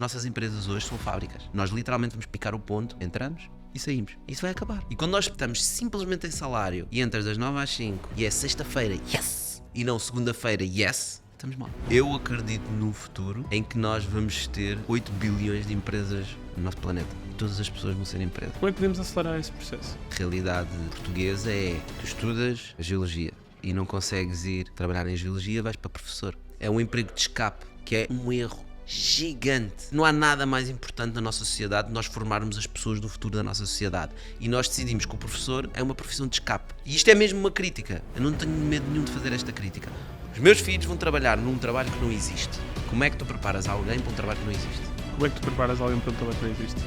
Nossas empresas hoje são fábricas. Nós literalmente vamos picar o ponto, entramos e saímos. Isso vai acabar. E quando nós estamos simplesmente em salário e entras das 9 às 5 e é sexta-feira, yes! E não segunda-feira, yes! Estamos mal. Eu acredito num futuro em que nós vamos ter 8 bilhões de empresas no nosso planeta. Todas as pessoas vão ser empresas. Como é que podemos acelerar esse processo? A realidade portuguesa é: tu estudas a geologia e não consegues ir trabalhar em geologia, vais para professor. É um emprego de escape, que é um erro gigante. Não há nada mais importante na nossa sociedade de nós formarmos as pessoas do futuro da nossa sociedade. E nós decidimos que o professor é uma profissão de escape. E isto é mesmo uma crítica. Eu não tenho medo nenhum de fazer esta crítica. Os meus filhos vão trabalhar num trabalho que não existe. Como é que tu preparas alguém para um trabalho que não existe? Como é que tu preparas alguém para um trabalho que não existe?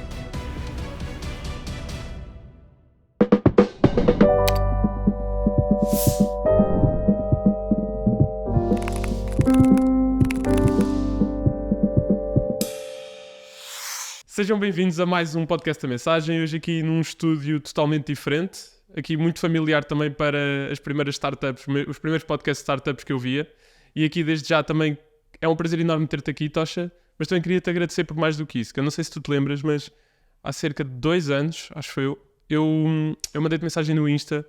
Sejam bem-vindos a mais um podcast da Mensagem, hoje aqui num estúdio totalmente diferente, aqui muito familiar também para as primeiras startups, os primeiros podcasts de startups que eu via, e aqui desde já também é um prazer enorme ter-te aqui, Tocha, mas também queria-te agradecer por mais do que isso, que eu não sei se tu te lembras, mas há cerca de 2 anos, acho que foi eu mandei-te mensagem no Insta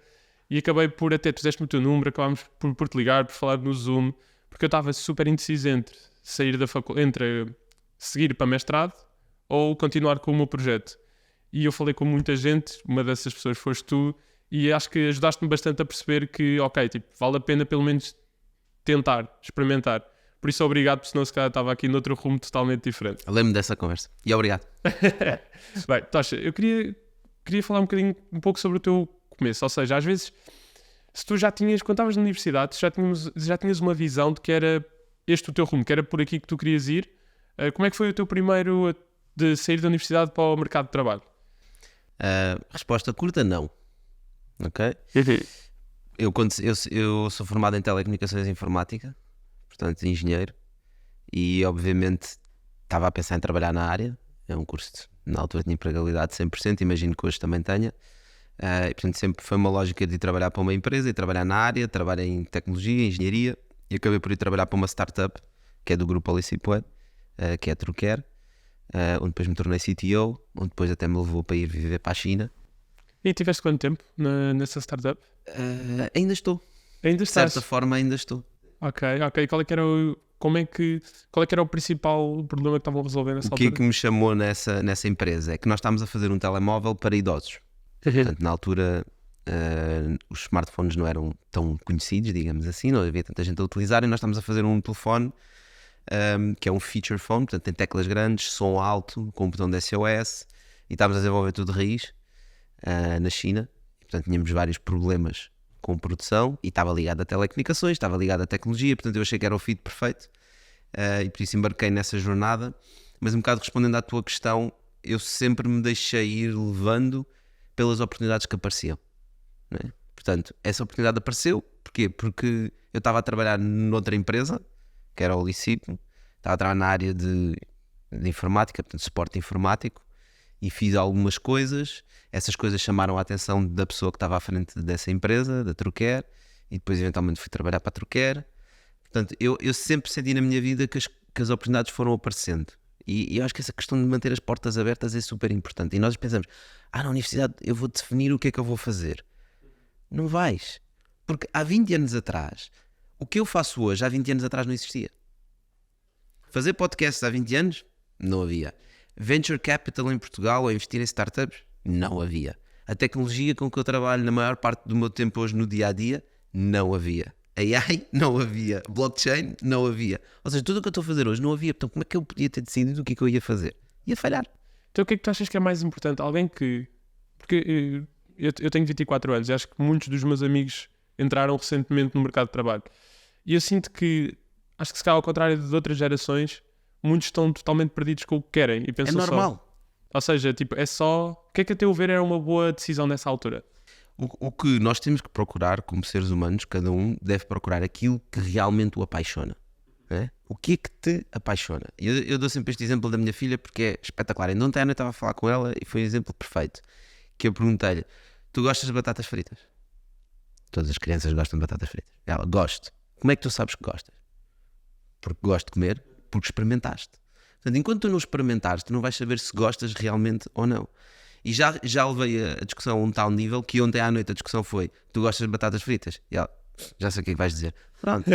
e acabei por, até tu deste-me o teu número, acabámos por te ligar, por falar no Zoom, porque eu estava super indeciso entre sair da faculdade, entre seguir para mestrado ou continuar com o meu projeto. E eu falei com muita gente, uma dessas pessoas foste tu, e acho que ajudaste-me bastante a perceber que, ok, tipo, vale a pena pelo menos tentar, experimentar. Por isso, obrigado, porque senão se calhar estava aqui noutro rumo totalmente diferente. Eu lembro dessa conversa. E obrigado. Bem, Tocha, eu queria falar um pouco sobre o teu começo. Ou seja, às vezes, se tu já tinhas, quando estavas na universidade, já tinhas uma visão de que era este o teu rumo, que era por aqui que tu querias ir. Como é que foi o teu primeiro de sair da universidade para o mercado de trabalho? Resposta curta, não. Ok? Eu sou formado em Telecomunicações e Informática, portanto engenheiro, e obviamente estava a pensar em trabalhar na área. É um curso na altura tinha empregabilidade de 100%, imagino que hoje também tenha. E portanto sempre foi uma lógica de ir trabalhar para uma empresa e trabalhar na área, trabalhar em tecnologia, engenharia, e acabei por ir trabalhar para uma startup que é do grupo Policipweb, que é a Truquer, onde depois me tornei CTO, onde depois até me levou para ir viver para a China. E tiveste quanto tempo nessa startup? Ainda estou. Ainda estás? De certa forma ainda estou. Ok. Qual é que era o principal problema que estavam a resolver nessa O altura? que é que me chamou nessa empresa é que nós estávamos a fazer um telemóvel para idosos. Portanto, na altura os smartphones não eram tão conhecidos, digamos assim, não havia tanta gente a utilizar, e nós estávamos a fazer um telefone que é um feature phone, portanto tem teclas grandes, som alto, com um botão de SOS, e estávamos a desenvolver tudo de raiz na China. E, portanto tínhamos vários problemas com produção, e estava ligado a telecomunicações, estava ligado à tecnologia, portanto eu achei que era o fit perfeito, e por isso embarquei nessa jornada. Mas um bocado respondendo à tua questão, eu sempre me deixei ir levando pelas oportunidades que apareciam, não é? Portanto, essa oportunidade apareceu, porquê? Porque eu estava a trabalhar noutra empresa, que era o Licipo, estava a trabalhar na área de informática, portanto suporte informático, e fiz algumas coisas. Essas coisas chamaram a atenção da pessoa que estava à frente dessa empresa, da Truquer, e depois eventualmente fui trabalhar para a Truquer. Portanto, eu sempre senti na minha vida que as oportunidades foram aparecendo, e eu acho que essa questão de manter as portas abertas é super importante. E nós pensamos, na universidade eu vou definir o que é que eu vou fazer. Não vais, porque há 20 anos atrás, o que eu faço hoje, há 20 anos atrás não existia. Fazer podcasts há 20 anos? Não havia. Venture Capital em Portugal ou investir em startups? Não havia. A tecnologia com que eu trabalho na maior parte do meu tempo hoje no dia-a-dia? Não havia. AI? Não havia. Blockchain? Não havia. Ou seja, tudo o que eu estou a fazer hoje não havia. Portanto, como é que eu podia ter decidido o que é que eu ia fazer? Ia falhar. Então o que é que tu achas que é mais importante? Alguém que... Porque eu tenho 24 anos e acho que muitos dos meus amigos entraram recentemente no mercado de trabalho. E eu sinto que, acho que se calhar ao contrário de outras gerações, muitos estão totalmente perdidos com o que querem. E pensam É normal. Ou seja, tipo, é só... O que é que a teu ver era uma boa decisão nessa altura? O que nós temos que procurar como seres humanos, cada um deve procurar aquilo que realmente o apaixona. Não é? O que é que te apaixona? Eu dou sempre este exemplo da minha filha porque é espetacular. Ainda ontem eu estava a falar com ela e foi um exemplo perfeito. Que eu perguntei-lhe, tu gostas de batatas fritas? Todas as crianças gostam de batatas fritas. Ela, gosto. Como é que tu sabes que gostas? Porque gosto de comer, porque experimentaste. Portanto, enquanto tu não experimentares, tu não vais saber se gostas realmente ou não. E já levei a discussão a um tal nível que ontem à noite a discussão foi: tu gostas de batatas fritas? E ela, já sei o que é que vais dizer. Pronto,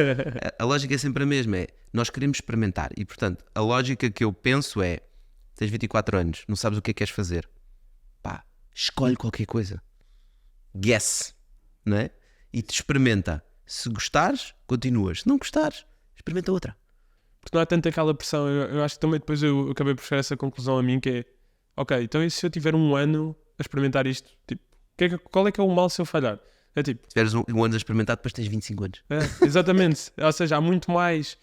a lógica é sempre a mesma, é nós queremos experimentar. E portanto, a lógica que eu penso é: tens 24 anos, não sabes o que é que queres fazer, pá, escolhe qualquer coisa, guess, não é? E te experimenta. Se gostares, continuas. Se não gostares, experimenta outra. Porque não há tanto aquela pressão. Eu acho que também depois eu acabei por chegar a essa conclusão a mim, que é ok, então e se eu tiver um ano a experimentar isto? Tipo, qual é que é o mal se eu falhar? É tipo... Se tiveres um ano a experimentar, depois tens 25 anos. Exatamente. Ou seja, há muito mais...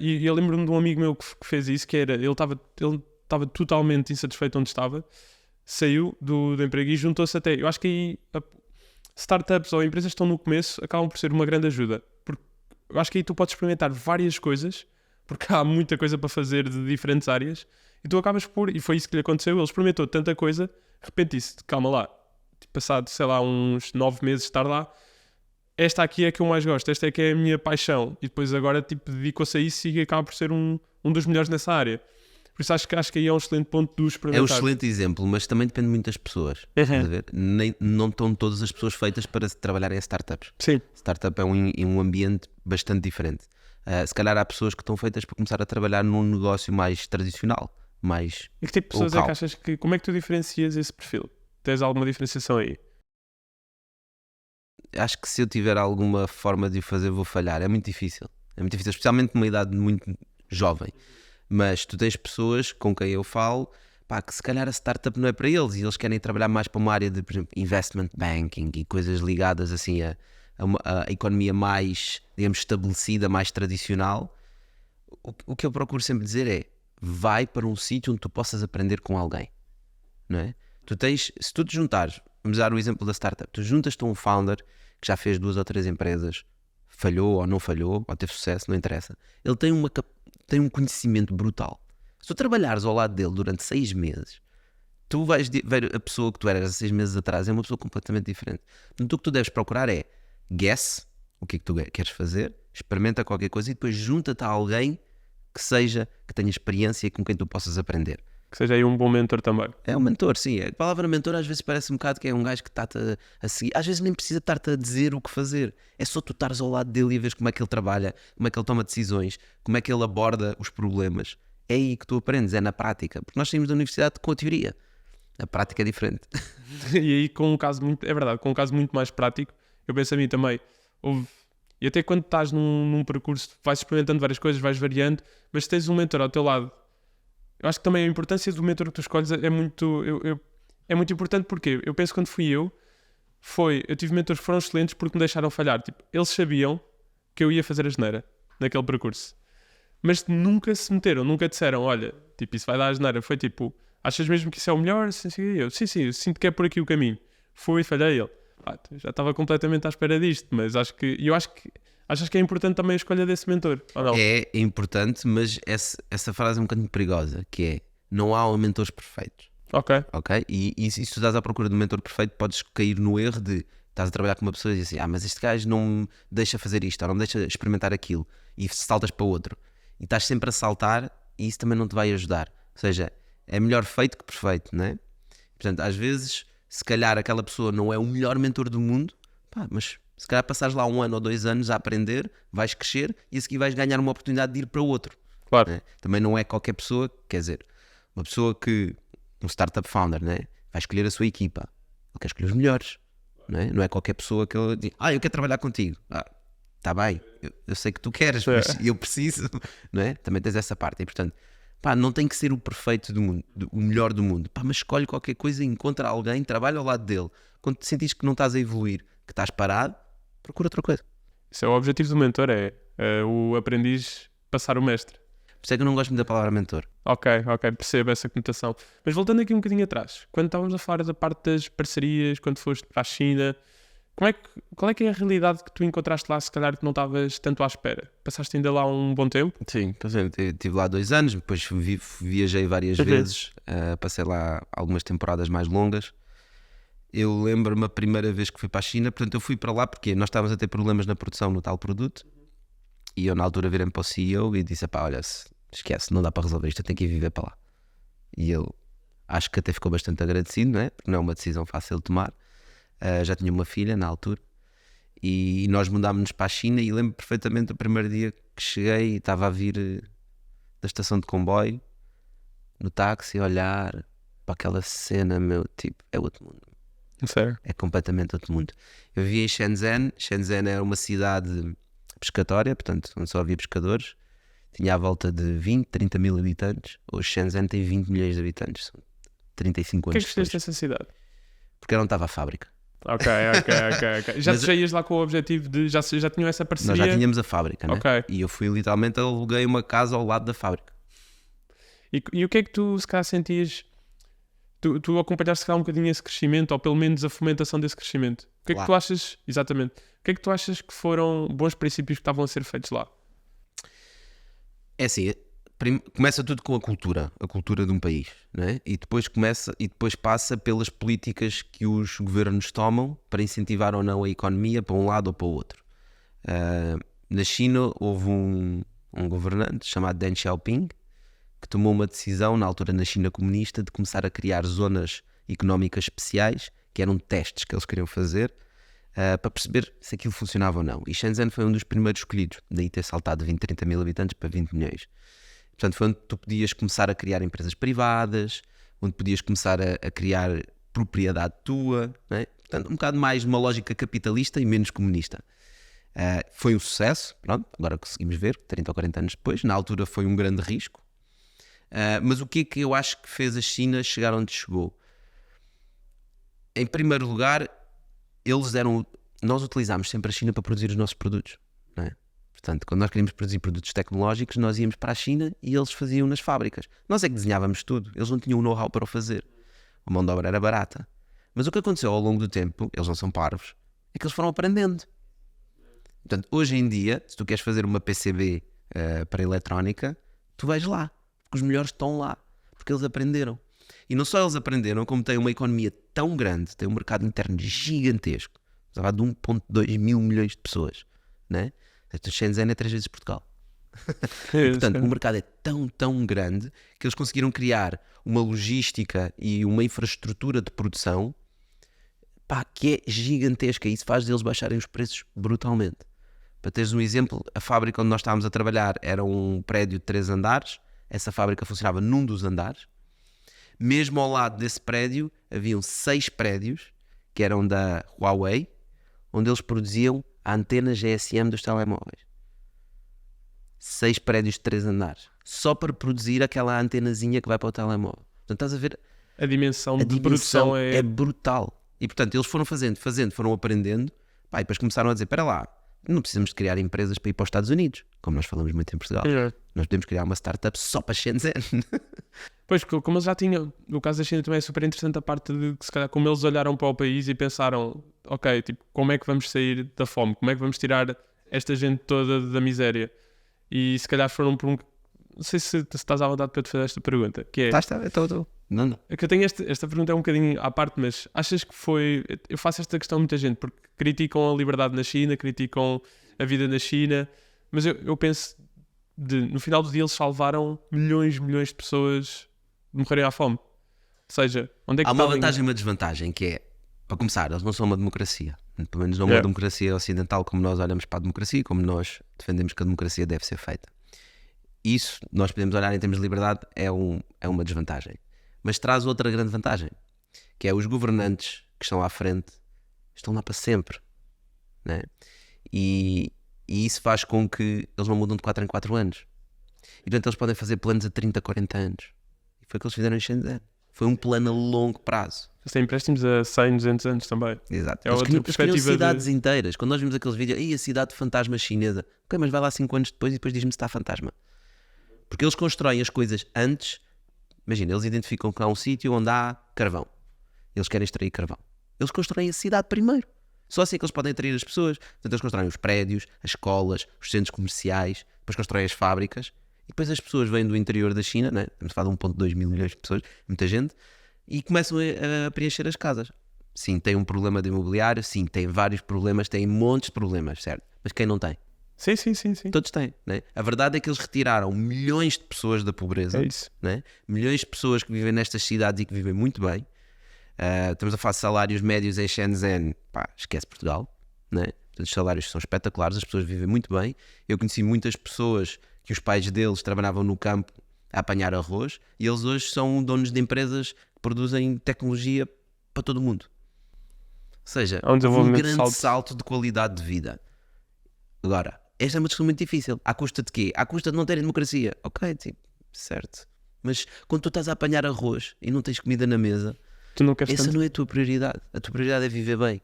e eu lembro-me de um amigo meu que fez isso, que era... Ele estava totalmente insatisfeito onde estava, saiu do emprego e juntou-se até... Eu acho que aí startups ou empresas que estão no começo acabam por ser uma grande ajuda. Porque eu acho que aí tu podes experimentar várias coisas, porque há muita coisa para fazer de diferentes áreas, e tu acabas por... E foi isso que lhe aconteceu. Ele experimentou tanta coisa, de repente disse, calma lá, passado, sei lá, uns 9 meses de estar lá, esta aqui é que eu mais gosto, esta é que é a minha paixão, e depois agora tipo, dedicou-se a isso e acaba por ser um dos melhores nessa área. Por isso acho que aí é um excelente ponto do experimentar. É um excelente exemplo, mas também depende muito das pessoas. Estás a ver? Não estão todas as pessoas feitas para trabalhar em startups. Sim. Startup é um ambiente bastante diferente. Se calhar há pessoas que estão feitas para começar a trabalhar num negócio mais tradicional, mais E que tipo de pessoas local. é que achas que... Como é que tu diferencias esse perfil? Tens alguma diferenciação aí? Acho que se eu tiver alguma forma de o fazer, vou falhar. É muito difícil, especialmente numa idade muito jovem. Mas tu tens pessoas com quem eu falo, pá, que se calhar a startup não é para eles e eles querem trabalhar mais para uma área de, por exemplo, investment banking e coisas ligadas assim a economia mais, digamos, estabelecida, mais tradicional. O que eu procuro sempre dizer é: vai para um sítio onde tu possas aprender com alguém, não é? Se tu te juntares, vamos dar o exemplo da startup, tu juntas-te a um founder que já fez 2 ou 3 empresas, falhou ou não falhou, ou teve sucesso, não interessa. Ele tem um conhecimento brutal. Se tu trabalhares ao lado dele durante 6 meses, tu vais ver a pessoa que tu eras há 6 meses atrás, é uma pessoa completamente diferente. Portanto, o que tu deves procurar é guess o que é que tu queres fazer, experimenta qualquer coisa e depois junta-te a alguém que tenha experiência e com quem tu possas aprender. Que seja aí um bom mentor também. É um mentor, sim. A palavra mentor às vezes parece um bocado que é um gajo que está-te a seguir. Às vezes nem precisa estar-te a dizer o que fazer. É só tu estares ao lado dele e veres como é que ele trabalha, como é que ele toma decisões, como é que ele aborda os problemas. É aí que tu aprendes, é na prática. Porque nós saímos da universidade com a teoria. A prática é diferente. E aí com um caso muito... É verdade, com um caso muito mais prático, eu penso a mim também, e até quando estás num percurso, vais experimentando várias coisas, vais variando, mas se tens um mentor ao teu lado, eu acho que também a importância do mentor que tu escolhes é muito... é muito importante porque eu penso que quando fui eu tive mentores que foram excelentes porque me deixaram falhar. Tipo, eles sabiam que eu ia fazer a asneira naquele percurso, mas nunca se meteram, nunca disseram, olha, tipo, isso vai dar a asneira. Foi tipo, achas mesmo que isso é o melhor? Sim, eu sinto que é por aqui o caminho. Fui e falhei. Ele, já estava completamente à espera disto, mas acho que achas que é importante também a escolha desse mentor, ou não? É importante, mas essa frase é um bocadinho perigosa, que é: não há mentores perfeitos. Ok. E se tu estás à procura de um mentor perfeito, podes cair no erro de estás a trabalhar com uma pessoa e dizer assim: mas este gajo não me deixa fazer isto, ou não me deixa experimentar aquilo, e saltas para outro. E estás sempre a saltar e isso também não te vai ajudar. Ou seja, é melhor feito que perfeito, não é? Portanto, às vezes, se calhar aquela pessoa não é o melhor mentor do mundo, mas se calhar passares lá 1 ano ou 2 anos a aprender, vais crescer e a seguir vais ganhar uma oportunidade de ir para outro. Claro. Né? Também não é qualquer pessoa, quer dizer, uma pessoa que, um startup founder, né, vai escolher a sua equipa. Ele quer escolher os melhores. Não é qualquer pessoa que ele diz: eu quero trabalhar contigo. Está bem, eu sei que tu queres, mas eu preciso. Não é? Também tens essa parte. E portanto, não tem que ser o perfeito do mundo, o melhor do mundo. Mas escolhe qualquer coisa, encontra alguém, trabalha ao lado dele. Quando te sentires que não estás a evoluir, que estás parado, procura outra coisa. Isso é o objetivo do mentor, é o aprendiz passar o mestre. Por isso é que eu não gosto muito da palavra mentor. Ok, percebo essa conotação. Mas voltando aqui um bocadinho atrás, quando estávamos a falar da parte das parcerias, quando foste para a China, qual é que é a realidade que tu encontraste lá, se calhar que não estavas tanto à espera? Passaste ainda lá um bom tempo? Sim, estive lá 2 anos, depois viajei várias vezes, passei lá algumas temporadas mais longas. Eu lembro-me a primeira vez que fui para a China, portanto eu fui para lá porque nós estávamos a ter problemas na produção no tal produto e eu na altura virei-me para o CEO e disse: olha, se esquece, não dá para resolver isto, eu tenho que ir viver para lá. E ele, acho que até ficou bastante agradecido, não é? Porque não é uma decisão fácil de tomar. Já tinha uma filha na altura. E nós mudámos-nos para a China e lembro perfeitamente do primeiro dia que cheguei e estava a vir da estação de comboio, no táxi, a olhar para aquela cena, meu, tipo, é outro mundo. Sério? É completamente outro mundo. Eu vivia em Shenzhen. Shenzhen era uma cidade pescatória, portanto, onde só havia pescadores. Tinha à volta de 20, 30 mil habitantes. Hoje Shenzhen tem 20 milhões de habitantes. São 35 O que é anos que gostaste depois. dessa cidade? Porque eu não estava à fábrica. Ok. Já Mas- ias lá com o objetivo de... Já tinham essa Nós parceria? já tínhamos a fábrica, né? Ok. E eu fui literalmente, aluguei uma casa ao lado da fábrica. E o que é que tu, se calhar, sentias... Tu acompanhaste, se calhar, um bocadinho esse crescimento, ou pelo menos a fomentação desse crescimento. O que é que Lá. tu achas... Exatamente. O que é que tu achas que foram bons princípios que estavam a ser feitos lá? É assim, começa tudo com a cultura de um país, não é? E depois passa pelas políticas que os governos tomam para incentivar ou não a economia para um lado ou para o outro. Na China houve um governante chamado Deng Xiaoping que tomou uma decisão na altura na China comunista de começar a criar zonas económicas especiais, que eram testes que eles queriam fazer, para perceber se aquilo funcionava ou não. E Shenzhen foi um dos primeiros escolhidos, daí ter saltado de 20, 30 mil habitantes para 20 milhões. Portanto, foi onde tu podias começar a criar empresas privadas, onde podias começar a criar propriedade tua, não é? Portanto, um bocado mais uma lógica capitalista e menos comunista. Foi um sucesso, pronto, agora conseguimos ver, 30 ou 40 anos depois. Na altura foi um grande risco. Mas o que é que eu acho que fez a China chegar onde chegou? Em primeiro lugar, nós utilizámos sempre a China para produzir os nossos produtos, não é? Portanto, quando nós queríamos produzir produtos tecnológicos, nós íamos para a China e eles faziam nas fábricas. Nós é que desenhávamos tudo, eles não tinham o know-how para o fazer. A mão de obra era barata. Mas o que aconteceu ao longo do tempo, eles não são parvos, é que eles foram aprendendo. Portanto, hoje em dia, se tu queres fazer uma PCB para eletrónica, tu vais lá, porque os melhores estão lá, porque eles aprenderam. E não só eles aprenderam, como têm uma economia tão grande, têm um mercado interno gigantesco, estava de 1,2 mil milhões de pessoas, né? Shenzhen é 3 vezes Portugal. Portanto, o mercado é tão grande que eles conseguiram criar uma logística e uma infraestrutura de produção, que é gigantesca, e isso faz deles baixarem os preços brutalmente. Para teres um exemplo, a fábrica onde nós estávamos a trabalhar era um prédio de 3 andares, essa fábrica funcionava num dos andares. Mesmo ao lado desse prédio haviam 6 prédios que eram da Huawei, onde eles produziam a antena GSM dos telemóveis. 6 prédios de 3 andares, só para produzir aquela antenazinha que vai para o telemóvel. Portanto, estás a ver? A dimensão A de produção é brutal. E portanto, eles foram fazendo, foram aprendendo, e depois começaram a dizer, espera lá, não precisamos de criar empresas para ir para os Estados Unidos, como nós falamos muito em Portugal. Nós podemos criar uma startup só para Shenzhen. Pois, como eles já tinham, no caso da China também é super interessante a parte de que, se calhar, como eles olharam para o país e pensaram, ok, tipo, como é que vamos sair da fome? Como é que vamos tirar esta gente toda da miséria? E se calhar foram por um... Não sei se estás à vontade para te fazer esta pergunta, que é... Estou. Não. É que eu tenho esta pergunta é um bocadinho à parte, mas achas que foi... Eu faço esta questão a muita gente, porque criticam a liberdade na China, criticam a vida na China, mas eu penso, no final do dia eles salvaram milhões de pessoas de morrerem à fome. Ou seja, onde é que há uma estavam- vantagem e uma desvantagem, que é, para começar, eles não são uma democracia. Pelo menos não uma democracia ocidental como nós olhamos para a democracia e como nós defendemos que a democracia deve ser feita. Isso, nós podemos olhar em termos de liberdade, é uma desvantagem. Mas traz outra grande vantagem, que é os governantes que estão à frente estão lá para sempre, né? E isso faz com que eles não mudam de 4 em 4 anos. E portanto eles podem fazer planos a 30, 40 anos. E foi o que eles fizeram em Shenzhen. Foi um plano a longo prazo. Eles têm empréstimos a 100, 200 anos também. Exato. É Eles outra criam perspectiva cidades inteiras. Quando nós vimos aqueles vídeos, a cidade fantasma chinesa. Ok, mas vai lá 5 anos depois e depois diz-me se está fantasma. Porque eles constroem as coisas antes. Imagina, eles identificam que há um sítio onde há carvão. Eles querem extrair carvão. Eles constroem a cidade primeiro. Só assim é que eles podem atrair as pessoas. Portanto, eles constroem os prédios, as escolas, os centros comerciais, depois constroem as fábricas. E depois as pessoas vêm do interior da China, né? Estamos a falar de 1,2 mil milhões de pessoas, muita gente, e começam a preencher as casas. Sim, tem um problema de imobiliário, sim, tem vários problemas, tem montes de problemas, certo? Mas quem não tem? Sim. Todos têm, né? A verdade é que eles retiraram milhões de pessoas da pobreza, É isso. né? Milhões de pessoas que vivem nestas cidades e que vivem muito bem. Estamos a falar de salários médios em Shenzhen, pá, esquece Portugal, né? Portanto, os salários são espetaculares, as pessoas vivem muito bem. Eu conheci muitas pessoas que os pais deles trabalhavam no campo a apanhar arroz e eles hoje são donos de empresas que produzem tecnologia para todo o mundo. Ou seja, Há um desenvolvimento grande salto de qualidade de vida. Agora, esta é uma discussão muito difícil. À custa de quê? À custa de não terem democracia. Ok, tipo, certo. Mas quando tu estás a apanhar arroz e não tens comida na mesa, Tu não queres essa tanto. não é a tua prioridade. A tua prioridade é viver bem.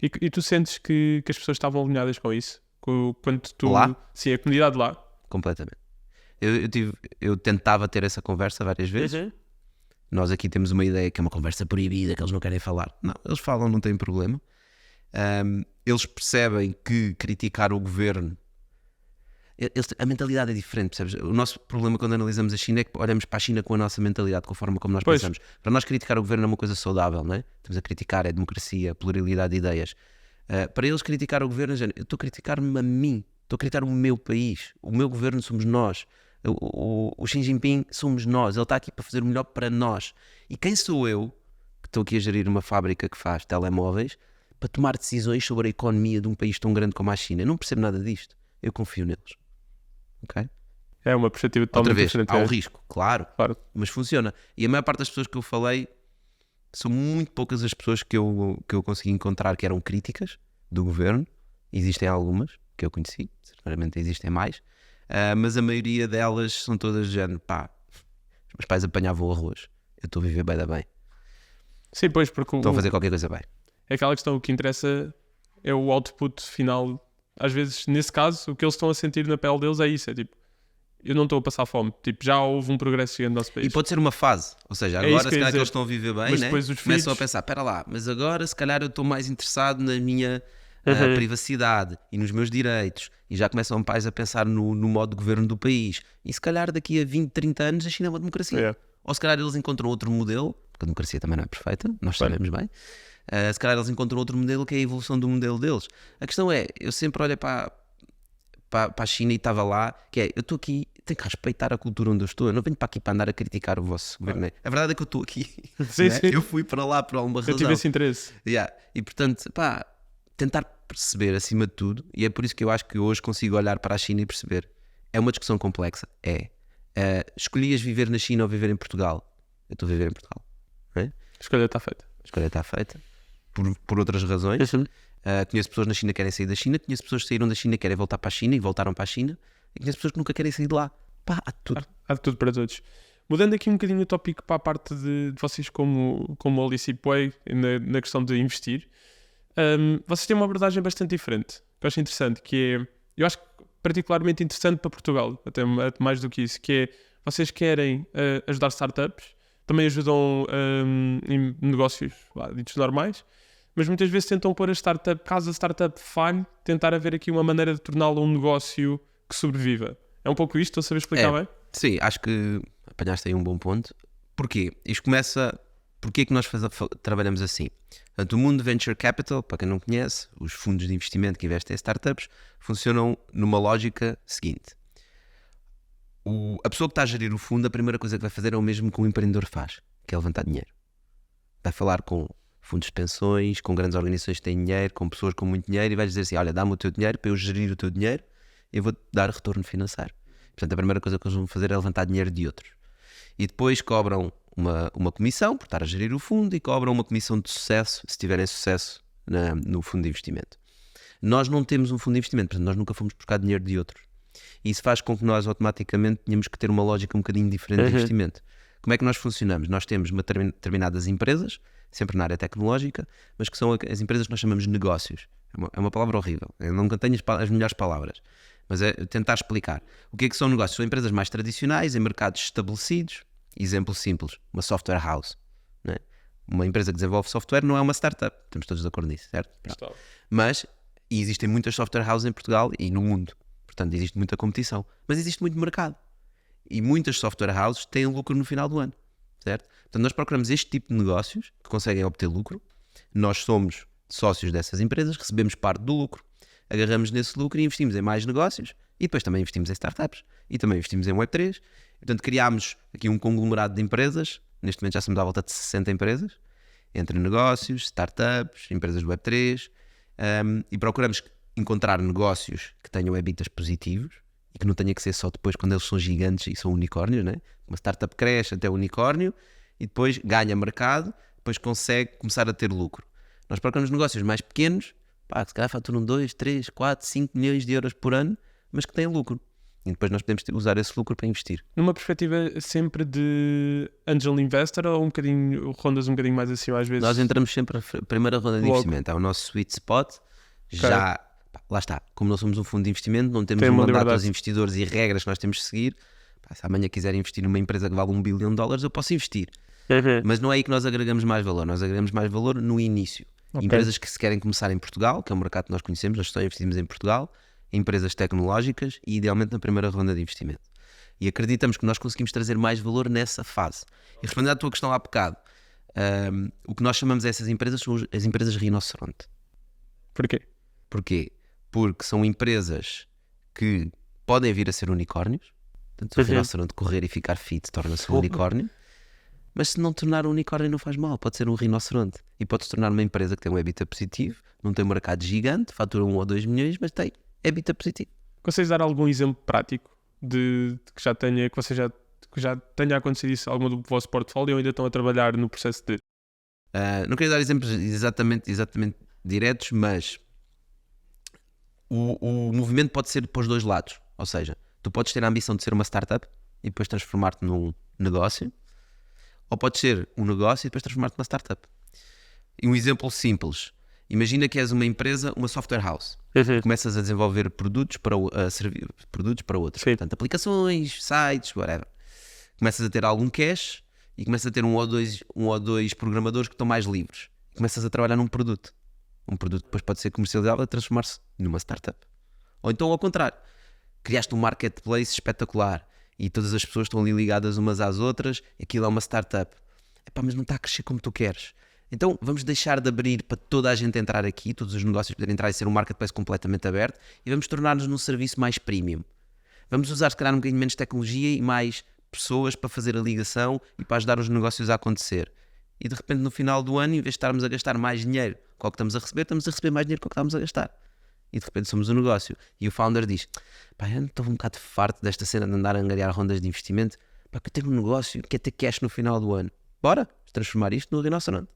E tu sentes que as pessoas estavam alinhadas com isso? Quando tu... Lá? Sim, a comunidade lá. Completamente. Eu tentava ter essa conversa várias vezes. Nós aqui temos uma ideia que é uma conversa proibida, que eles não querem falar. Não, eles falam, não tem problema. Eles percebem que criticar o governo... A mentalidade é diferente, percebes? O nosso problema quando analisamos a China é que olhamos para a China com a nossa mentalidade, com a forma como nós Pois. pensamos. Para nós criticar o governo é uma coisa saudável, não é? Estamos a criticar a democracia, a pluralidade de ideias. Para eles criticar o governo, eu estou a criticar-me a mim, estou a criticar o meu país, o meu governo somos nós, o Xi Jinping somos nós, ele está aqui para fazer o melhor para nós. E quem sou eu, que estou aqui a gerir uma fábrica que faz telemóveis, para tomar decisões sobre a economia de um país tão grande como a China? Eu não percebo nada disto, eu confio neles. Okay? É uma perspectiva Outra totalmente vez, diferente. há o risco, claro, Claro. mas funciona. E a maior parte das pessoas que eu falei, são muito poucas as pessoas que eu consegui encontrar que eram críticas do governo. Existem algumas que eu conheci, certamente existem mais, mas a maioria delas são todas de género, pá, os meus pais apanhavam arroz, eu estou a viver bem da bem, Sim, pois, porque estou a fazer qualquer coisa bem. é aquela questão, o que interessa é o output final. Às vezes, nesse caso, o que eles estão a sentir na pele deles é isso, é tipo, eu não estou a passar fome, tipo, já houve um progresso gigante no nosso país. E pode ser uma fase, ou seja, É agora isso que se eu ia calhar que dizer. eles estão a viver bem, Mas né? depois os Começam a filhos- pensar, espera lá, mas agora se calhar eu estou mais interessado na minha privacidade e nos meus direitos, e já começam pais a pensar no modo de governo do país, e se calhar daqui a 20, 30 anos a China é uma democracia. Yeah. Ou se calhar eles encontram outro modelo, porque a democracia também não é perfeita, nós Claro. sabemos bem. Se calhar eles encontram outro modelo que é a evolução do modelo deles. A questão é, eu sempre olho para a China e estava lá, que é, eu estou aqui, tenho que respeitar a cultura onde eu estou, eu não venho para aqui para andar a criticar o vosso governo. A verdade é que eu estou aqui, Sim, né? sim. Eu fui para lá por alguma Eu razão. tive esse interesse. Yeah. E portanto, pá, tentar perceber acima de tudo, e é por isso que eu acho que hoje consigo olhar para a China e perceber, é uma discussão complexa, escolhias viver na China ou viver em Portugal? Eu estou a viver em Portugal, não é? A escolha está feita. A escolha está feita, por outras razões. Conheço pessoas na China que querem sair da China, conheço pessoas que saíram da China e querem voltar para a China e voltaram para a China, e conheço pessoas que nunca querem sair de lá. Pá, há tudo. Há de tudo para todos. Mudando aqui um bocadinho o tópico para a parte de vocês como Alice e Poi, na questão de investir, vocês têm uma abordagem bastante diferente, que eu acho interessante, que é, eu acho particularmente interessante para Portugal, até mais do que isso, que é, vocês querem ajudar startups, também ajudam em negócios ditos normais, mas muitas vezes tentam pôr a startup, caso a startup falhe, tentar haver aqui uma maneira de torná-la um negócio que sobreviva. É um pouco isto, estou a saber explicar bem? Sim, acho que apanhaste aí um bom ponto. Porquê? Isto começa... Porquê é que nós trabalhamos assim? Portanto, o mundo Venture Capital, para quem não conhece, os fundos de investimento que investem em startups, funcionam numa lógica seguinte. A pessoa que está a gerir o fundo, a primeira coisa que vai fazer é o mesmo que um empreendedor faz, que é levantar dinheiro. Vai falar com fundos de pensões, com grandes organizações que têm dinheiro, com pessoas com muito dinheiro, e vai dizer assim, olha, dá-me o teu dinheiro para eu gerir o teu dinheiro e eu vou-te dar retorno financeiro. Portanto, a primeira coisa que eles vão fazer é levantar dinheiro de outros. E depois cobram uma comissão por estar a gerir o fundo e cobram uma comissão de sucesso, se tiverem sucesso no fundo de investimento. Nós não temos um fundo de investimento, portanto, nós nunca fomos buscar dinheiro de outros. E isso faz com que nós automaticamente tenhamos que ter uma lógica um bocadinho diferente de investimento. Como é que nós funcionamos? Nós temos determinadas empresas, sempre na área tecnológica, mas que são as empresas que nós chamamos de negócios. É uma palavra horrível, eu nunca tenho as melhores palavras, mas é tentar explicar. O que é que são negócios? São empresas mais tradicionais, em mercados estabelecidos. Exemplo simples, uma software house. Não é? Uma empresa que desenvolve software não é uma startup, estamos todos de acordo nisso, certo? Mas existem muitas software houses em Portugal e no mundo, portanto existe muita competição, mas existe muito mercado. E muitas software houses têm lucro no final do ano, certo? Portanto, nós procuramos este tipo de negócios que conseguem obter lucro. Nós somos sócios dessas empresas, recebemos parte do lucro. agarramos nesse lucro e investimos em mais negócios e depois também investimos em startups e também investimos em Web3. Portanto, criámos aqui um conglomerado de empresas, neste momento já somos à volta de 60 empresas, entre negócios, startups, empresas do Web3, e procuramos encontrar negócios que tenham EBITDAs positivos e que não tenha que ser só depois quando eles são gigantes e são unicórnios, né? Uma startup cresce até o unicórnio e depois ganha mercado, depois consegue começar a ter lucro. Nós procuramos negócios mais pequenos, que se calhar faturam 2, 3, 4, 5 milhões de euros por ano, mas que têm lucro. E depois nós podemos usar esse lucro para investir. Numa perspectiva sempre de angel investor ou rondas um bocadinho mais acima às vezes? Nós entramos sempre a primeira ronda de investimento, é o nosso sweet spot. Já, lá está, como nós somos um fundo de investimento, não temos um mandato aos investidores e regras que nós temos de seguir. Se amanhã quiser investir numa empresa que vale $1 bilhão, eu posso investir. Mas não é aí que nós agregamos mais valor, nós agregamos mais valor no início. Empresas que se querem começar em Portugal, que é um mercado que nós conhecemos, nós só investimos em Portugal, empresas tecnológicas e idealmente na primeira ronda de investimento. E acreditamos que nós conseguimos trazer mais valor nessa fase. E respondendo à tua questão há bocado, o que nós chamamos essas empresas são as empresas rinoceronte. Porquê? Porquê? Porque são empresas que podem vir a ser unicórnios. Portanto, se o rinoceronte correr e ficar fit, torna-se um unicórnio. Mas se não tornar um unicórnio não faz mal, pode ser um rinoceronte. E pode se tornar uma empresa que tem um EBITDA positivo, não tem um mercado gigante, fatura 1 ou 2 milhões, mas tem EBITDA positivo. Consegues dar algum exemplo prático que já tenha acontecido isso alguma do vosso portfólio ou ainda estão a trabalhar no processo de... Não queria dar exemplos exatamente diretos, mas o movimento pode ser para os dois lados. Ou seja, tu podes ter a ambição de ser uma startup e depois transformar-te num negócio, ou podes ser um negócio e depois transformar-te numa startup. E um exemplo simples. Imagina que és uma empresa, uma software house. Começas a desenvolver produtos para outros. Sim. Portanto, aplicações, sites, whatever. Começas a ter algum cash e começas a ter um ou dois programadores que estão mais livres. Começas a trabalhar num produto. Um produto depois pode ser comercializado a transformar-se numa startup. Ou então ao contrário. Criaste um marketplace espetacular e todas as pessoas estão ali ligadas umas às outras, aquilo é uma startup. Mas não está a crescer como tu queres. Então vamos deixar de abrir para toda a gente entrar aqui, todos os negócios poderem entrar e ser um marketplace completamente aberto, e vamos tornar-nos num serviço mais premium. Vamos usar se calhar um bocadinho menos tecnologia e mais pessoas para fazer a ligação e para ajudar os negócios a acontecer. E de repente no final do ano, em vez de estarmos a gastar mais dinheiro com o que estamos a receber mais dinheiro com o que estamos a gastar. E de repente somos um negócio. E o founder diz, eu estou um bocado farto desta cena de andar a angariar rondas de investimento, que eu tenho um negócio que é ter cash no final do ano. Bora transformar isto no rinoceronte.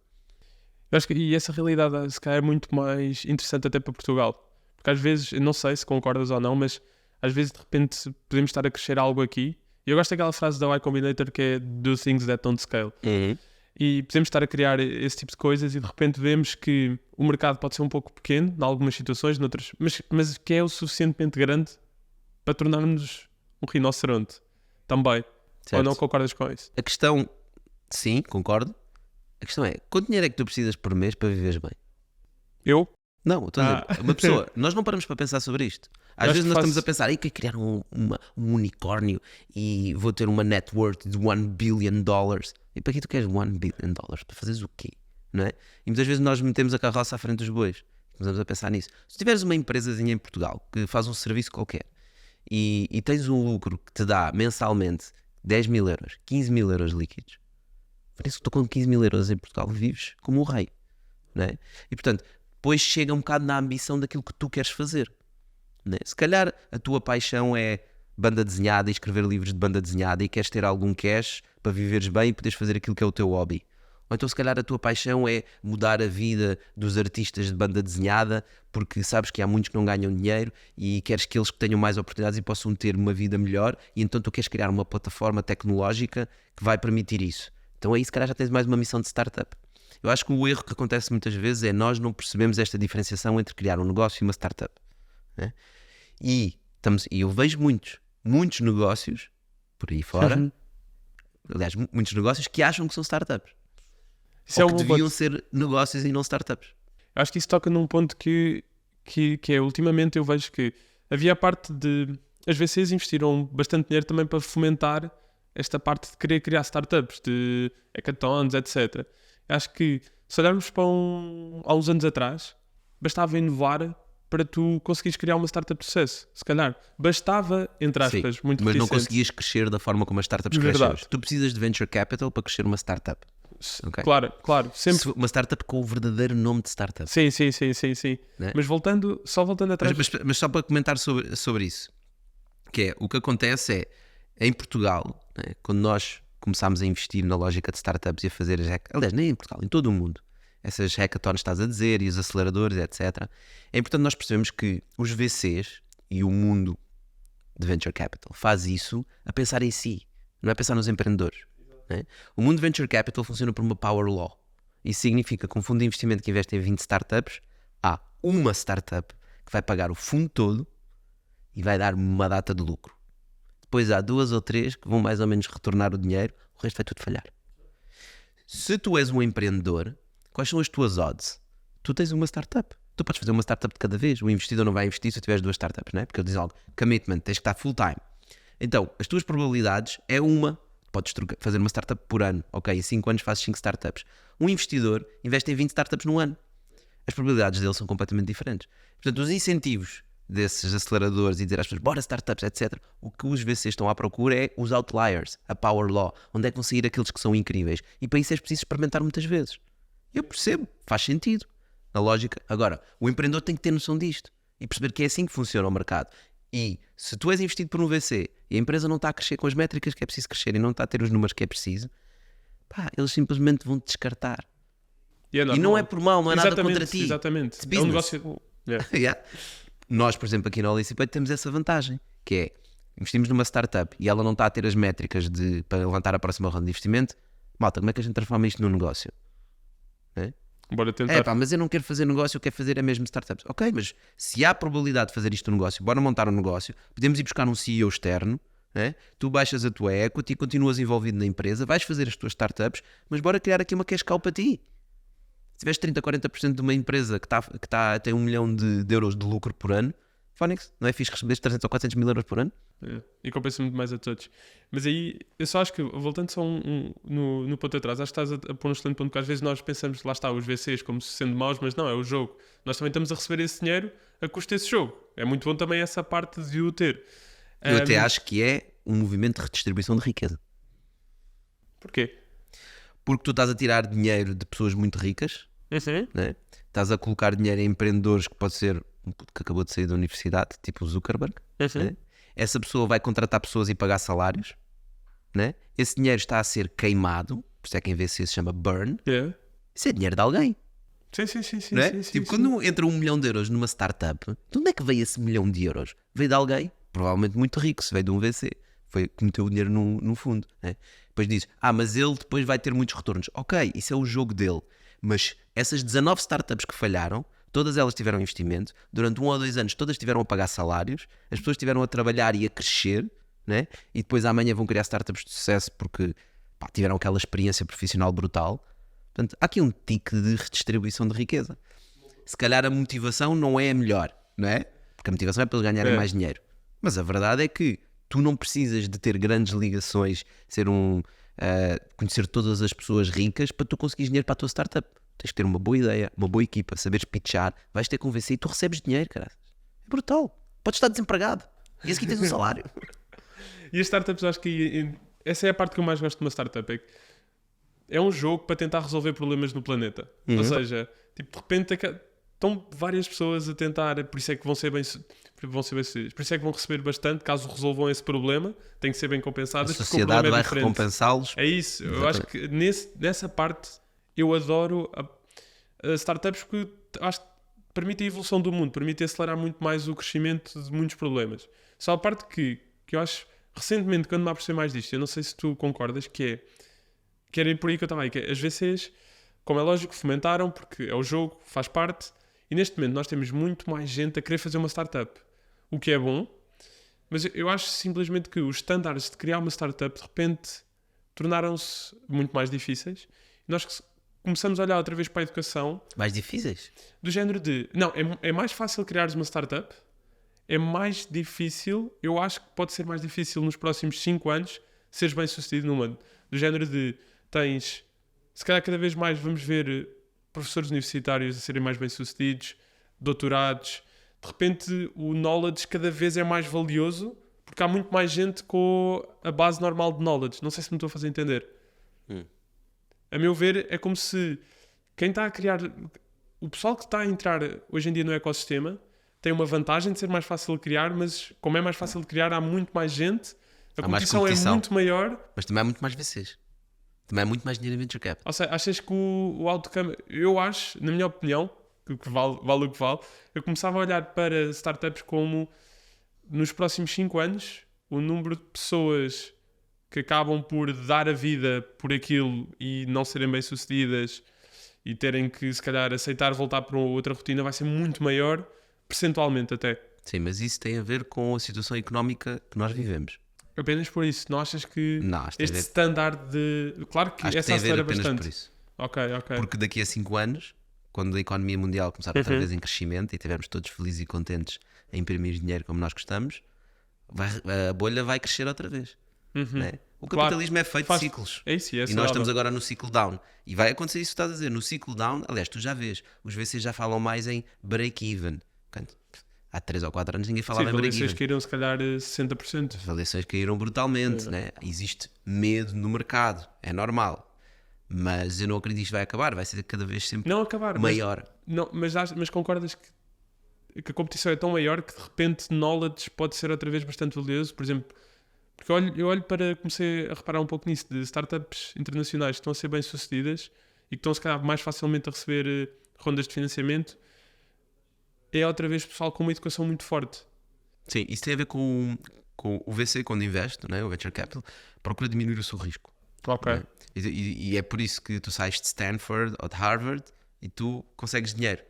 Eu acho que essa realidade se calhar é muito mais interessante até para Portugal. Porque às vezes, não sei se concordas ou não, mas às vezes de repente podemos estar a crescer algo aqui. E eu gosto daquela frase da Y Combinator que é do things that don't scale. E podemos estar a criar esse tipo de coisas e de repente vemos que o mercado pode ser um pouco pequeno em algumas situações, noutras, mas que é o suficientemente grande para tornarmos um rinoceronte também. Certo. Ou não concordas com isso? A questão, sim, concordo. A questão é, quanto dinheiro é que tu precisas por mês para viveres bem? Eu? Não, estou a dizer, uma pessoa, nós não paramos para pensar sobre isto. Às vezes nós estamos a pensar, quero criar um unicórnio e vou ter uma net worth de $1 billion. E para que tu queres $1 billion? Para fazeres o quê? Não é? E muitas vezes nós metemos a carroça à frente dos bois. Começamos a pensar nisso. Se tiveres uma empresazinha em Portugal que faz um serviço qualquer e tens um lucro que te dá mensalmente 10 mil euros, 15 mil euros líquidos, parece que estou com 15 mil euros em Portugal, vives como um rei. Não é? E portanto, depois chega um bocado na ambição daquilo que tu queres fazer. Não é? Se calhar a tua paixão é banda desenhada e escrever livros de banda desenhada e queres ter algum cash para viveres bem e poderes fazer aquilo que é o teu hobby. Ou então se calhar a tua paixão é mudar a vida dos artistas de banda desenhada porque sabes que há muitos que não ganham dinheiro e queres que eles tenham mais oportunidades e possam ter uma vida melhor e então tu queres criar uma plataforma tecnológica que vai permitir isso. Então aí se calhar já tens mais uma missão de startup. Eu acho que o erro que acontece muitas vezes é nós não percebemos esta diferenciação entre criar um negócio e uma startup. Né? E eu vejo muitos negócios por aí fora, aliás, muitos negócios que acham que são startups. Isso ou que deviam ser negócios e não startups. Acho que isso toca num ponto que é, ultimamente eu vejo que havia a parte de, as VCs investiram bastante dinheiro também para fomentar esta parte de querer criar startups, de hackathons, etc. Acho que se olharmos para há uns anos atrás, bastava inovar para tu conseguires criar uma startup de sucesso. Se calhar bastava, entre aspas, muito mas não reticente. conseguias crescer da forma como as startups Verdade. crescem hoje. Tu precisas de venture capital para crescer uma startup. Ok? Claro, sempre. Uma startup com o verdadeiro nome de startup. Sim. Né? Mas só voltando atrás. Mas só para comentar sobre isso, que é, o que acontece é, em Portugal, né, quando nós começámos a investir na lógica de startups e a fazer aliás, nem em Portugal, em todo o mundo, essas hackathons estás a dizer, e os aceleradores, etc. É importante nós percebermos que os VCs e o mundo de venture capital faz isso a pensar em si, não é a pensar nos empreendedores. Né? O mundo de venture capital funciona por uma power law. Isso significa que um fundo de investimento que investe em 20 startups, há uma startup que vai pagar o fundo todo e vai dar uma data de lucro. Depois há 2 ou 3 que vão mais ou menos retornar o dinheiro, o resto vai tudo falhar. Se tu és um empreendedor, quais são as tuas odds? Tu tens uma startup. Tu podes fazer uma startup de cada vez. O investidor não vai investir se tiveres 2 startups, não é? Porque eu diz algo, commitment, tens que estar full time. Então, as tuas probabilidades é uma. Podes fazer uma startup por ano. Ok, em 5 anos fazes 5 startups. Um investidor investe em 20 startups no ano. As probabilidades dele são completamente diferentes. Portanto, os incentivos desses aceleradores e dizer às pessoas, bora startups, etc. O que os VCs estão à procura é os outliers, a power law. Onde é que vão sair aqueles que são incríveis? E para isso é preciso experimentar muitas vezes. Eu percebo, faz sentido. Na lógica. Agora, o empreendedor tem que ter noção disto e perceber que é assim que funciona o mercado. E se tu és investido por um VC e a empresa não está a crescer com as métricas que é preciso crescer e não está a ter os números que é preciso, pá, eles simplesmente vão-te descartar. E não é por mal, não é nada Exatamente, contra ti. Exatamente. It's É um business. negócio. Yeah. Yeah. Nós, por exemplo, aqui na Olicipate temos essa vantagem, que é, investimos numa startup e ela não está a ter as métricas para levantar a próxima ronda de investimento, malta, como é que a gente transforma isto num negócio? Bora tentar. Mas eu não quero fazer negócio, eu quero fazer é mesmo startups. Ok, mas se há probabilidade de fazer isto um negócio, bora montar um negócio, podemos ir buscar um CEO externo, né? Tu baixas a tua equity e continuas envolvido na empresa, vais fazer as tuas startups, mas bora criar aqui uma cash cow para ti. Se tiveres 30, 40% de uma empresa que tem 1 milhão de euros de lucro por ano, Phonics, não é fixe receber 300 ou 400 mil euros por ano? É, e compensa muito mais a todos. Mas aí, eu só acho que, voltando só no ponto atrás, acho que estás a pôr um excelente ponto, porque às vezes nós pensamos, lá está, os VCs como sendo maus, mas não, é o jogo. Nós também estamos a receber esse dinheiro a custo desse jogo. É muito bom também essa parte de o ter. Eu até acho que é um movimento de redistribuição de riqueza. Porquê? Porque tu estás a tirar dinheiro de pessoas muito ricas, né? Estás a colocar dinheiro em empreendedores que pode ser um puto que acabou de sair da universidade, tipo o Zuckerberg. Né? Essa pessoa vai contratar pessoas e pagar salários. Né? Esse dinheiro está a ser queimado, por isso é que em VC se chama burn. Yeah. Isso é dinheiro de alguém. Sim, Não é? Tipo, quando entra 1 milhão de euros numa startup, de onde é que veio esse 1 milhão de euros? Veio de alguém, provavelmente muito rico, se veio de um VC. Foi que meteu o dinheiro no fundo. Né? Depois diz, mas ele depois vai ter muitos retornos. Ok, isso é o jogo dele. Mas essas 19 startups que falharam, todas elas tiveram investimento, durante 1 ou 2 anos todas tiveram a pagar salários, as pessoas estiveram a trabalhar e a crescer, né? E depois amanhã vão criar startups de sucesso porque tiveram aquela experiência profissional brutal. Portanto, há aqui um tique de redistribuição de riqueza. Se calhar a motivação não é a melhor, não é? Porque a motivação é para eles ganharem mais dinheiro. Mas a verdade é que tu não precisas de ter grandes ligações, conhecer todas as pessoas ricas para tu conseguires dinheiro para a tua startup. Tens que ter uma boa ideia, uma boa equipa, saberes pitchar, vais ter convencer e tu recebes dinheiro, cara. É brutal. Podes estar desempregado e a seguir tens um salário. E as startups, acho que essa é a parte que eu mais gosto de uma startup. É um jogo para tentar resolver problemas no planeta. Ou seja, tipo, de repente estão várias pessoas a tentar, por isso é que vão ser bem sucedidos. Por isso é que vão receber bastante caso resolvam esse problema. Têm que ser bem compensadas. A sociedade vai recompensá-los. É isso. Eu acho que nessa parte eu adoro startups porque acho que permitem a evolução do mundo, permitem acelerar muito mais o crescimento de muitos problemas. Só a parte que eu acho, recentemente, quando me apercebi mais disto, eu não sei se tu concordas, que era por aí que eu estava aí, que as VCs, como é lógico, fomentaram, porque é o jogo, faz parte, e neste momento nós temos muito mais gente a querer fazer uma startup, o que é bom, mas eu acho simplesmente que os estándares de criar uma startup, de repente, tornaram-se muito mais difíceis, e nós começamos a olhar outra vez para a educação. Mais difíceis? Do género de... Não, é mais fácil criares uma startup, é mais difícil, eu acho que pode ser mais difícil nos próximos 5 anos seres bem sucedido no mundo. Do género de... Tens, se calhar cada vez mais vamos ver professores universitários a serem mais bem-sucedidos, doutorados, de repente o knowledge cada vez é mais valioso porque há muito mais gente com a base normal de knowledge. Não sei se me estou a fazer entender. A meu ver, é como se quem está a criar... O pessoal que está a entrar hoje em dia no ecossistema tem uma vantagem de ser mais fácil de criar, mas como é mais fácil de criar, há muito mais gente, a competição é muito maior. Mas também há muito mais VCs. Também há muito mais dinheiro em venture capital. Ou seja, achas que o outcome... Eu acho, na minha opinião, que vale o que vale, eu começava a olhar para startups como, nos próximos 5 anos, o número de pessoas que acabam por dar a vida por aquilo e não serem bem-sucedidas e terem que, se calhar, aceitar voltar para outra rotina vai ser muito maior, percentualmente até. Sim, mas isso tem a ver com a situação económica que nós vivemos. Apenas por isso. Não achas que Não, este standard de... Claro que acho que essa tem a ver acelera apenas bastante. por isso. Ok. Porque daqui a 5 anos, quando a economia mundial começar outra vez em crescimento e estivermos todos felizes e contentes a imprimir dinheiro como nós gostamos, a bolha vai crescer outra vez. Né? O capitalismo é feito de ciclos. É isso, e nós estamos agora no ciclo down. E vai acontecer isso que estás a dizer. No ciclo down, aliás, tu já vês, os VCs já falam mais em break-even. Há 3 ou 4 anos ninguém falava em break-even. Avaliações caíram se calhar 60%. As avaliações caíram brutalmente. Né? Existe medo no mercado. É normal. Mas eu não acredito que isto vai acabar. Vai ser cada vez sempre maior. Mas concordas que a competição é tão maior que de repente knowledge pode ser outra vez bastante valioso? Por exemplo, porque comecei a reparar um pouco nisso, de startups internacionais que estão a ser bem sucedidas e que estão se calhar mais facilmente a receber rondas de financiamento. É outra vez pessoal com uma educação muito forte. Sim, isso tem a ver com o VC quando investe, né? O Venture Capital, procura diminuir o seu risco. Ok. Né? E é por isso que tu sais de Stanford ou de Harvard e tu consegues dinheiro.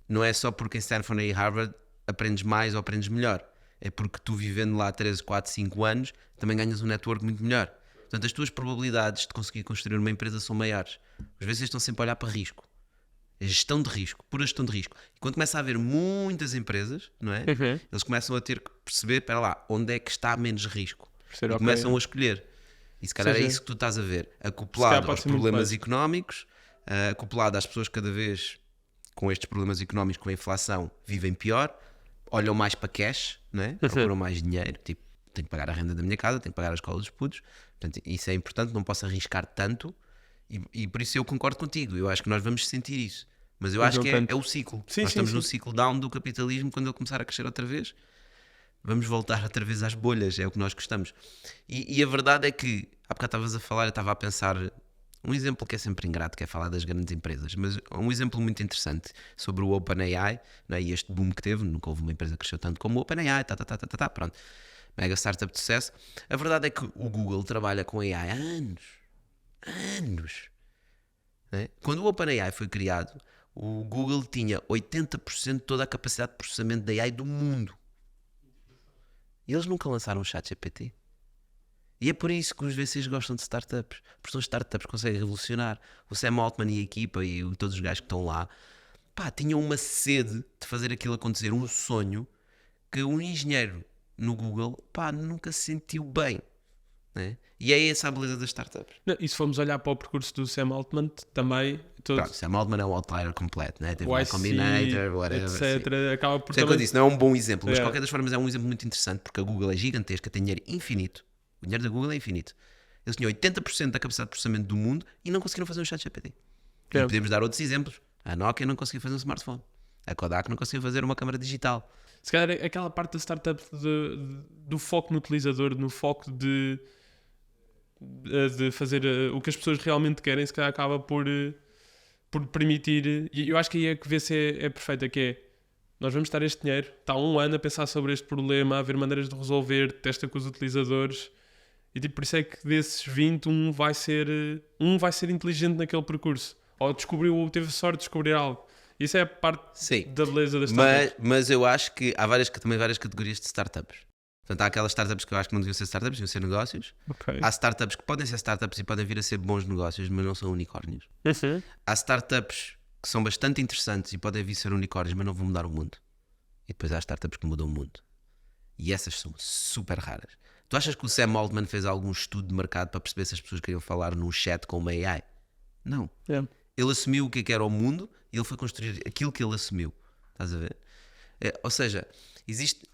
Não é só porque em Stanford e Harvard aprendes mais ou aprendes melhor. É porque tu vivendo lá 3, 4, 5 anos também ganhas um network muito melhor. Portanto, as tuas probabilidades de conseguir construir uma empresa são maiores. Os VCs estão sempre a olhar para risco. É gestão de risco, pura gestão de risco. E quando começa a haver muitas empresas, não é? Eles começam a ter que perceber, para lá, onde é que está menos risco. E começam a escolher. E se calhar é isso que tu estás a ver. Acoplado aos problemas económicos, acoplado às pessoas cada vez com estes problemas económicos, com a inflação, vivem pior, olham mais para cash, não é? Procuram mais dinheiro. Tipo, tenho que pagar a renda da minha casa, tenho que pagar a escola dos putos. Portanto, isso é importante, não posso arriscar tanto. E por isso eu concordo contigo. Eu acho que nós vamos sentir isso. Mas eu acho que é o ciclo. Nós estamos no ciclo down do capitalismo. Quando ele começar a crescer outra vez, vamos voltar outra vez às bolhas. É o que nós gostamos. E a verdade é que, há bocado estavas a falar, eu estava a pensar um exemplo que é sempre ingrato, que é falar das grandes empresas, mas um exemplo muito interessante sobre o OpenAI, né, e este boom que teve. Nunca houve uma empresa que cresceu tanto como o OpenAI, pronto, mega startup de sucesso. A verdade é que o Google trabalha com AI há anos. Né? Quando o OpenAI foi criado, o Google tinha 80% de toda a capacidade de processamento da AI do mundo. E eles nunca lançaram o ChatGPT. E é por isso que os VCs gostam de startups. Porque os startups conseguem revolucionar. O Sam Altman e a equipa e todos os gajos que estão lá, tinham uma sede de fazer aquilo acontecer, um sonho que um engenheiro no Google, nunca se sentiu bem. Né? E é essa a beleza das startups. Não, e se formos olhar para o percurso do Sam Altman, também... Pronto, Sam Altman é um outlier completo, né? Teve um Combinator, whatever, etc. Assim. Acaba por também... que eu disse, não é um bom exemplo, mas de qualquer das formas é um exemplo muito interessante, porque a Google é gigantesca, tem dinheiro infinito. O dinheiro da Google é infinito. Eles tinham 80% da capacidade de processamento do mundo e não conseguiram fazer um ChatGPT. E podemos dar outros exemplos. A Nokia não conseguiu fazer um smartphone. A Kodak não conseguiu fazer uma câmara digital. Se calhar aquela parte da startup do foco no utilizador, no foco de fazer o que as pessoas realmente querem, se calhar acaba por permitir, e eu acho que aí é que vê se é perfeita, que é, nós vamos estar este dinheiro, está 1 ano a pensar sobre este problema, a ver maneiras de resolver, testa com os utilizadores, e tipo, por isso é que desses 20, um vai ser inteligente naquele percurso, ou teve sorte de descobrir algo. Isso é a parte da beleza das startups. Mas eu acho que há também várias categorias de startups. Portanto, há aquelas startups que eu acho que não deviam ser startups, deviam ser negócios. Okay. Há startups que podem ser startups e podem vir a ser bons negócios, mas não são unicórnios. Há startups que são bastante interessantes e podem vir a ser unicórnios, mas não vão mudar o mundo. E depois há startups que mudam o mundo. E essas são super raras. Tu achas que o Sam Altman fez algum estudo de mercado para perceber se as pessoas queriam falar num chat com uma AI? Não. Ele assumiu o que era o mundo e ele foi construir aquilo que ele assumiu. Estás a ver? Ou seja, existe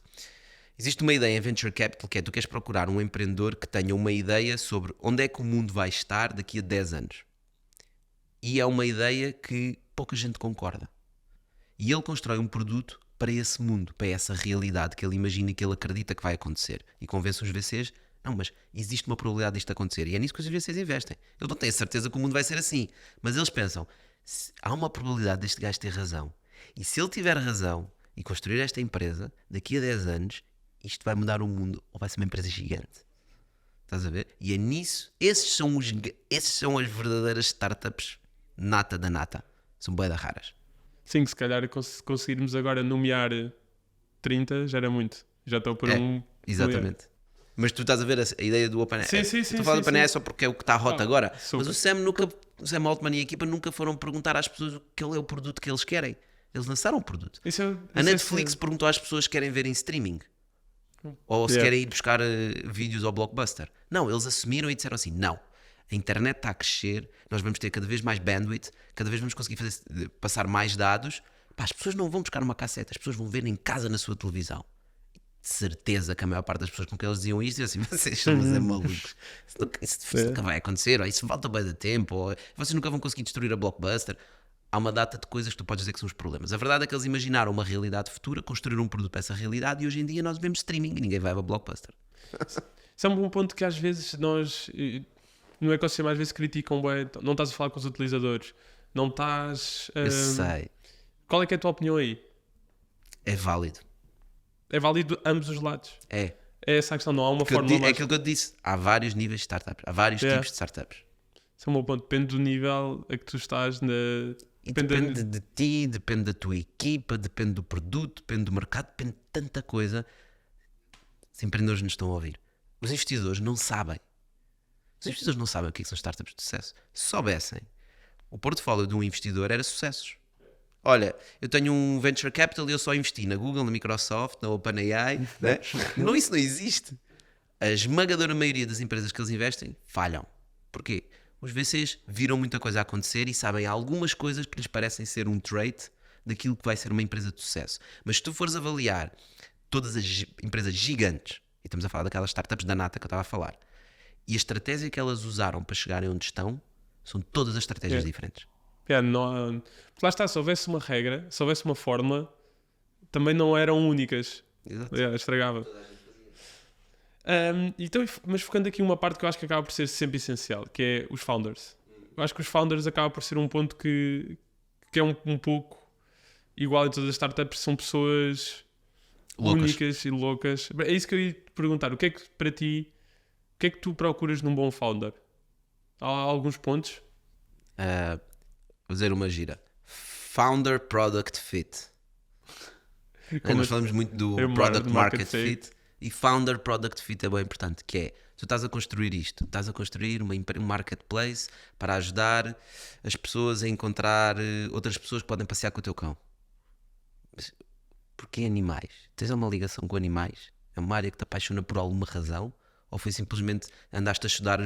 uma ideia em Venture Capital que é tu queres procurar um empreendedor que tenha uma ideia sobre onde é que o mundo vai estar daqui a 10 anos. E é uma ideia que pouca gente concorda. E ele constrói um produto para esse mundo, para essa realidade que ele imagina e que ele acredita que vai acontecer. E convence os VCs, não, mas existe uma probabilidade disto acontecer. E é nisso que os VCs investem. Eles não têm a certeza que o mundo vai ser assim. Mas eles pensam, há uma probabilidade deste gajo ter razão. E se ele tiver razão e construir esta empresa, daqui a 10 anos, isto vai mudar o mundo ou vai ser uma empresa gigante. Estás a ver? E é nisso, esses são as verdadeiras startups nata da nata. São bué da raras. Sim, se calhar conseguirmos agora nomear 30 já era muito. Já estou por Exatamente. Mas tu estás a ver a ideia do OpenAI. Sim. Estou a falar do OpenAI só porque é o que está hot agora. Super. Mas o Sam Altman e a equipa nunca foram perguntar às pessoas qual é o produto que eles querem. Eles lançaram o produto. A Netflix perguntou às pessoas que querem ver em streaming. Ou se querem ir buscar vídeos ao Blockbuster. Não, eles assumiram e disseram assim, não. A internet está a crescer, nós vamos ter cada vez mais bandwidth, cada vez vamos conseguir passar mais dados. Pá, as pessoas não vão buscar uma cassete, as pessoas vão ver em casa na sua televisão. De certeza que a maior parte das pessoas com quem eles diziam isto, assim, vocês são malucos. Isso nunca vai acontecer, ou isso falta bem de tempo, ou vocês nunca vão conseguir destruir a Blockbuster. Há uma data de coisas que tu podes dizer que são os problemas. A verdade é que eles imaginaram uma realidade futura, construíram um produto para essa realidade e hoje em dia nós vemos streaming e ninguém vai a Blockbuster. Isso é um bom ponto que às vezes nós, no ecossistema, às vezes criticam bem, não estás a falar com os utilizadores, não estás... Eu sei. Qual é que é a tua opinião aí? É válido. É válido ambos os lados. É. É essa a questão, não há uma forma É mais... aquilo que eu te disse. Há vários níveis de startups. Há vários tipos de startups. Isso é um bom ponto. Depende do nível a que tu estás na... Depende de ti, depende da tua equipa, depende do produto, depende do mercado, depende de tanta coisa. Os empreendedores nos estão a ouvir. Os investidores não sabem. Os investidores não sabem o que são startups de sucesso. Se soubessem, o portfólio de um investidor era sucessos. Olha, eu tenho um venture capital e eu só investi na Google, na Microsoft, na OpenAI. Né? Não, isso não existe. A esmagadora maioria das empresas que eles investem falham. Porquê? Os VCs viram muita coisa a acontecer e sabem algumas coisas que lhes parecem ser um trait daquilo que vai ser uma empresa de sucesso. Mas se tu fores avaliar todas as empresas gigantes, e estamos a falar daquelas startups da nata que eu estava a falar, e a estratégia que elas usaram para chegarem onde estão, são todas as estratégias diferentes. Não, lá está, se houvesse uma regra, se houvesse uma fórmula, também não eram únicas. Exato. Estragava. Então, mas focando aqui uma parte que eu acho que acaba por ser sempre essencial, que é os founders. Eu acho que os founders acaba por ser um ponto que é um pouco igual em todas as startups, são pessoas únicas e loucas. É isso que eu ia te perguntar. O que é que para ti, o que é que tu procuras num bom founder? Há alguns pontos? Vou dizer uma gira. Founder Product Fit. Nós falamos muito do Product Market Fit. E Founder Product Fit é bem importante, que é, tu estás a construir isto, estás a construir um marketplace para ajudar as pessoas a encontrar outras pessoas que podem passear com o teu cão. Mas porquê animais? Tens uma ligação com animais? É uma área que te apaixona por alguma razão? Ou foi simplesmente andaste a estudar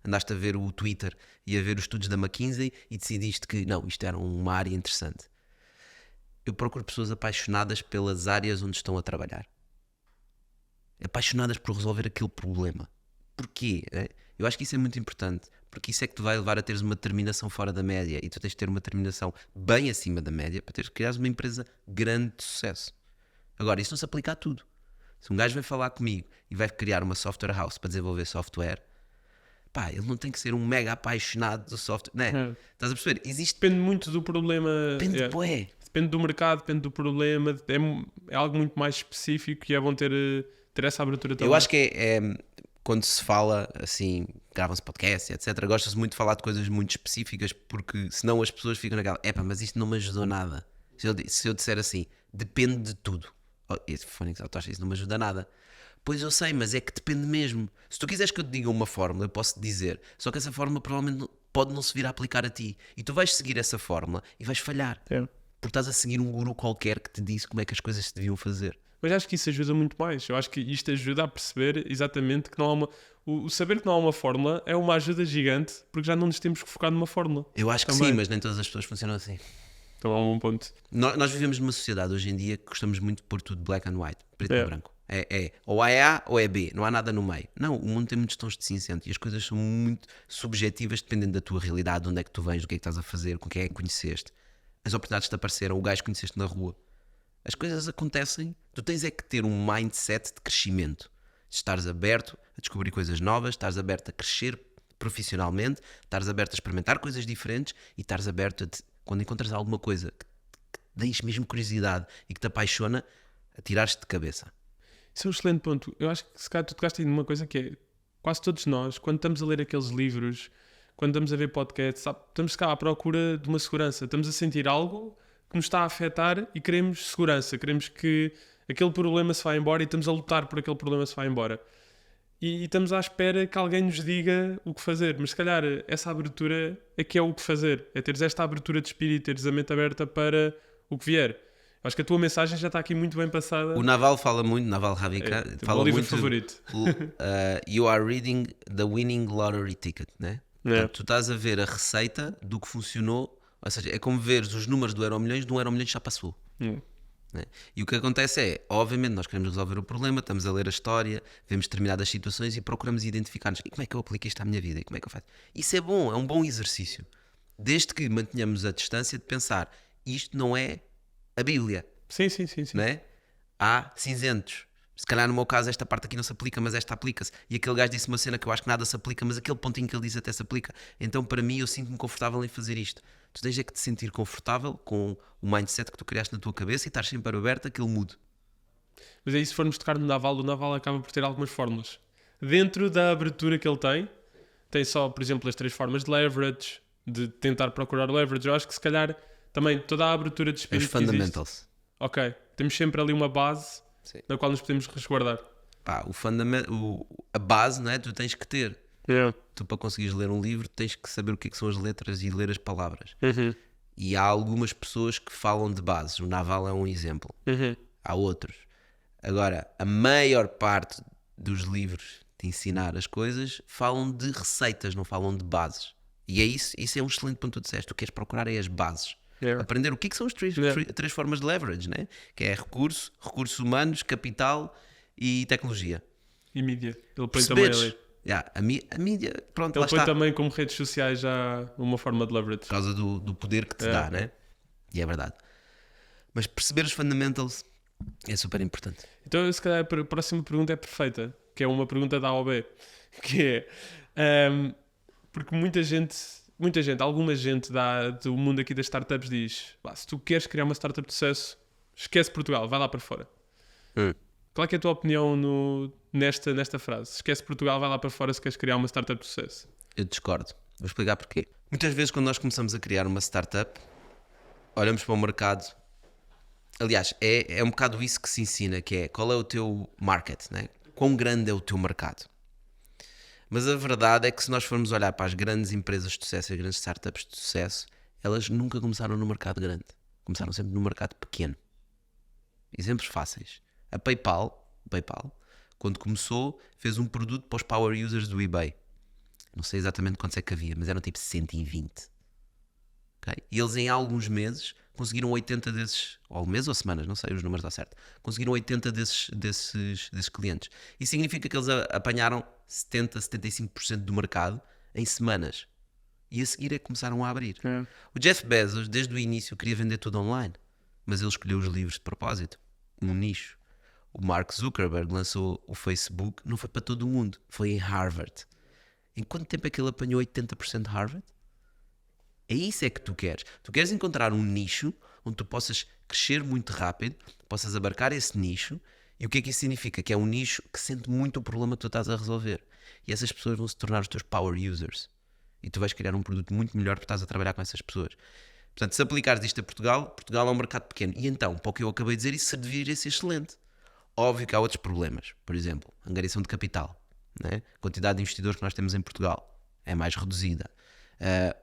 andaste a ver o Twitter e a ver os estudos da McKinsey e decidiste que não, isto era uma área interessante? Eu procuro pessoas apaixonadas pelas áreas onde estão a trabalhar. Apaixonadas por resolver aquele problema. Porquê? Eu acho que isso é muito importante, porque isso é que te vai levar a teres uma determinação fora da média e tu tens de ter uma determinação bem acima da média para teres que criar uma empresa grande de sucesso. Agora, isso não se aplica a tudo. Se um gajo vem falar comigo e vai criar uma software house para desenvolver software, pá, ele não tem que ser um mega apaixonado do software, não é? Estás a perceber? Depende muito do problema. Depende do mercado, depende do problema, é algo muito mais específico e é bom ter essa abertura também. Eu acho que é quando se fala assim, gravam-se podcasts, etc. Gosta-se muito de falar de coisas muito específicas porque senão as pessoas ficam naquela, mas isto não me ajudou nada. Se eu disser assim, depende de tudo. Isso não me ajuda a nada. Pois eu sei, mas é que depende mesmo. Se tu quiseres que eu te diga uma fórmula, eu posso te dizer. Só que essa fórmula provavelmente pode não se vir a aplicar a ti. E tu vais seguir essa fórmula e vais falhar. Porque estás a seguir um guru qualquer que te disse como é que as coisas se deviam fazer. Mas acho que isso ajuda muito mais. Eu acho que isto ajuda a perceber exatamente que não há uma... O saber que não há uma fórmula é uma ajuda gigante, porque já não nos temos que focar numa fórmula. Eu acho que sim, mas nem todas as pessoas funcionam assim. Então é um bom ponto. Nós vivemos numa sociedade hoje em dia que gostamos muito de pôr tudo black and white, preto e branco. Ou é A ou é B, não há nada no meio. Não, o mundo tem muitos tons de cinzento e as coisas são muito subjetivas dependendo da tua realidade, de onde é que tu vens, do que é que estás a fazer, com quem é que conheceste. As oportunidades que te apareceram, o gajo que conheceste na rua. As coisas acontecem, tu tens é que ter um mindset de crescimento. De estares aberto a descobrir coisas novas, estares aberto a crescer profissionalmente, estares aberto a experimentar coisas diferentes e estares aberto a, quando encontras alguma coisa que deixe mesmo curiosidade e que te apaixona, a tirares-te de cabeça. Isso é um excelente ponto. Eu acho que se calhar tu tocaste numa coisa que é quase todos nós, quando estamos a ler aqueles livros, quando estamos a ver podcasts, estamos cá à procura de uma segurança, estamos a sentir algo que nos está a afetar e queremos segurança, queremos que aquele problema se vá embora e estamos a lutar por aquele problema se vá embora. E estamos à espera que alguém nos diga o que fazer, mas se calhar essa abertura é que é o que fazer, é teres esta abertura de espírito, teres a mente aberta para o que vier. Acho que a tua mensagem já está aqui muito bem passada. O Naval fala muito, Naval Ravikant, fala livro muito. Favorito. You are reading the winning lottery ticket, né? Portanto, tu estás a ver a receita do que funcionou, ou seja, é como veres os números do Euromilhões, de um Euromilhões já passou. Né? E o que acontece é, obviamente, nós queremos resolver o problema, estamos a ler a história, vemos determinadas situações e procuramos identificar-nos. E como é que eu aplico isto à minha vida? E como é que eu faço? Isso é bom, é um bom exercício. Desde que mantenhamos a distância de pensar, isto não é a Bíblia. Sim. Não é? Há cinzentos. Se calhar no meu caso esta parte aqui não se aplica, mas esta aplica-se. E aquele gajo disse uma cena que eu acho que nada se aplica, mas aquele pontinho que ele diz até se aplica. Então para mim eu sinto-me confortável em fazer isto. Tu tens é que te sentir confortável com o mindset que tu criaste na tua cabeça e estar sempre aberto a que ele mude. Mas aí se formos tocar no Naval, o Naval acaba por ter algumas fórmulas. Dentro da abertura que ele tem só, por exemplo, as 3 formas de leverage, de tentar procurar leverage. Eu acho que se calhar também toda a abertura de espírito Os fundamentals. Ok, temos sempre ali uma base na qual nos podemos resguardar. Pá, a base, não é? Tu tens que ter. Tu para conseguires ler um livro tens que saber o que são as letras e ler as palavras. E há algumas pessoas que falam de bases. O Naval é um exemplo. Há outros. Agora, a maior parte dos livros de ensinar as coisas falam de receitas, não falam de bases. E é isso é um excelente ponto que tu disseste. Tu queres procurar as bases. Aprender o que são as 3 formas de leverage, né? Que é recursos humanos, capital e tecnologia. E mídia. Ele põe também ali. A mídia, pronto, ele lá põe está. também como redes sociais já uma forma de leverage. Por causa do poder que te dá, né? E é verdade. Mas perceber os fundamentals é super importante. Então, se calhar, a próxima pergunta é perfeita, que é uma pergunta da AOB, que é... porque alguma gente do mundo aqui das startups diz, se tu queres criar uma startup de sucesso, esquece Portugal, vai lá para fora. Qual é que é a tua opinião nesta frase? Esquece Portugal, vai lá para fora se queres criar uma startup de sucesso. Eu discordo. Vou explicar porquê. Muitas vezes quando nós começamos a criar uma startup, olhamos para o mercado. Aliás, é um bocado isso que se ensina, que é qual é o teu market, né? Quão grande é o teu mercado. Mas a verdade é que se nós formos olhar para as grandes empresas de sucesso, as grandes startups de sucesso, elas nunca começaram no mercado grande. Começaram sempre no mercado pequeno. Exemplos fáceis. A PayPal, quando começou, fez um produto para os power users do eBay. Não sei exatamente quantos é que havia, mas eram tipo 120. Okay? E eles em alguns meses conseguiram 80 desses, ou mês ou semanas, não sei os números dá certo, conseguiram 80 desses clientes. Isso significa que eles apanharam 70, 75% do mercado em semanas. E a seguir é que começaram a abrir. O Jeff Bezos, desde o início, queria vender tudo online, mas ele escolheu os livros de propósito, um nicho. O Mark Zuckerberg lançou o Facebook, não foi para todo o mundo, foi em Harvard. Em quanto tempo é que ele apanhou 80% de Harvard? É isso é que tu queres. Tu queres encontrar um nicho onde tu possas crescer muito rápido, possas abarcar esse nicho. E o que é que isso significa? Que é um nicho que sente muito o problema que tu estás a resolver. E essas pessoas vão se tornar os teus power users. E tu vais criar um produto muito melhor porque estás a trabalhar com essas pessoas. Portanto, se aplicares isto a Portugal é um mercado pequeno. E então, para o que eu acabei de dizer, isso deveria ser excelente. Óbvio que há outros problemas. Por exemplo, angariação de capital. Né? A quantidade de investidores que nós temos em Portugal é mais reduzida.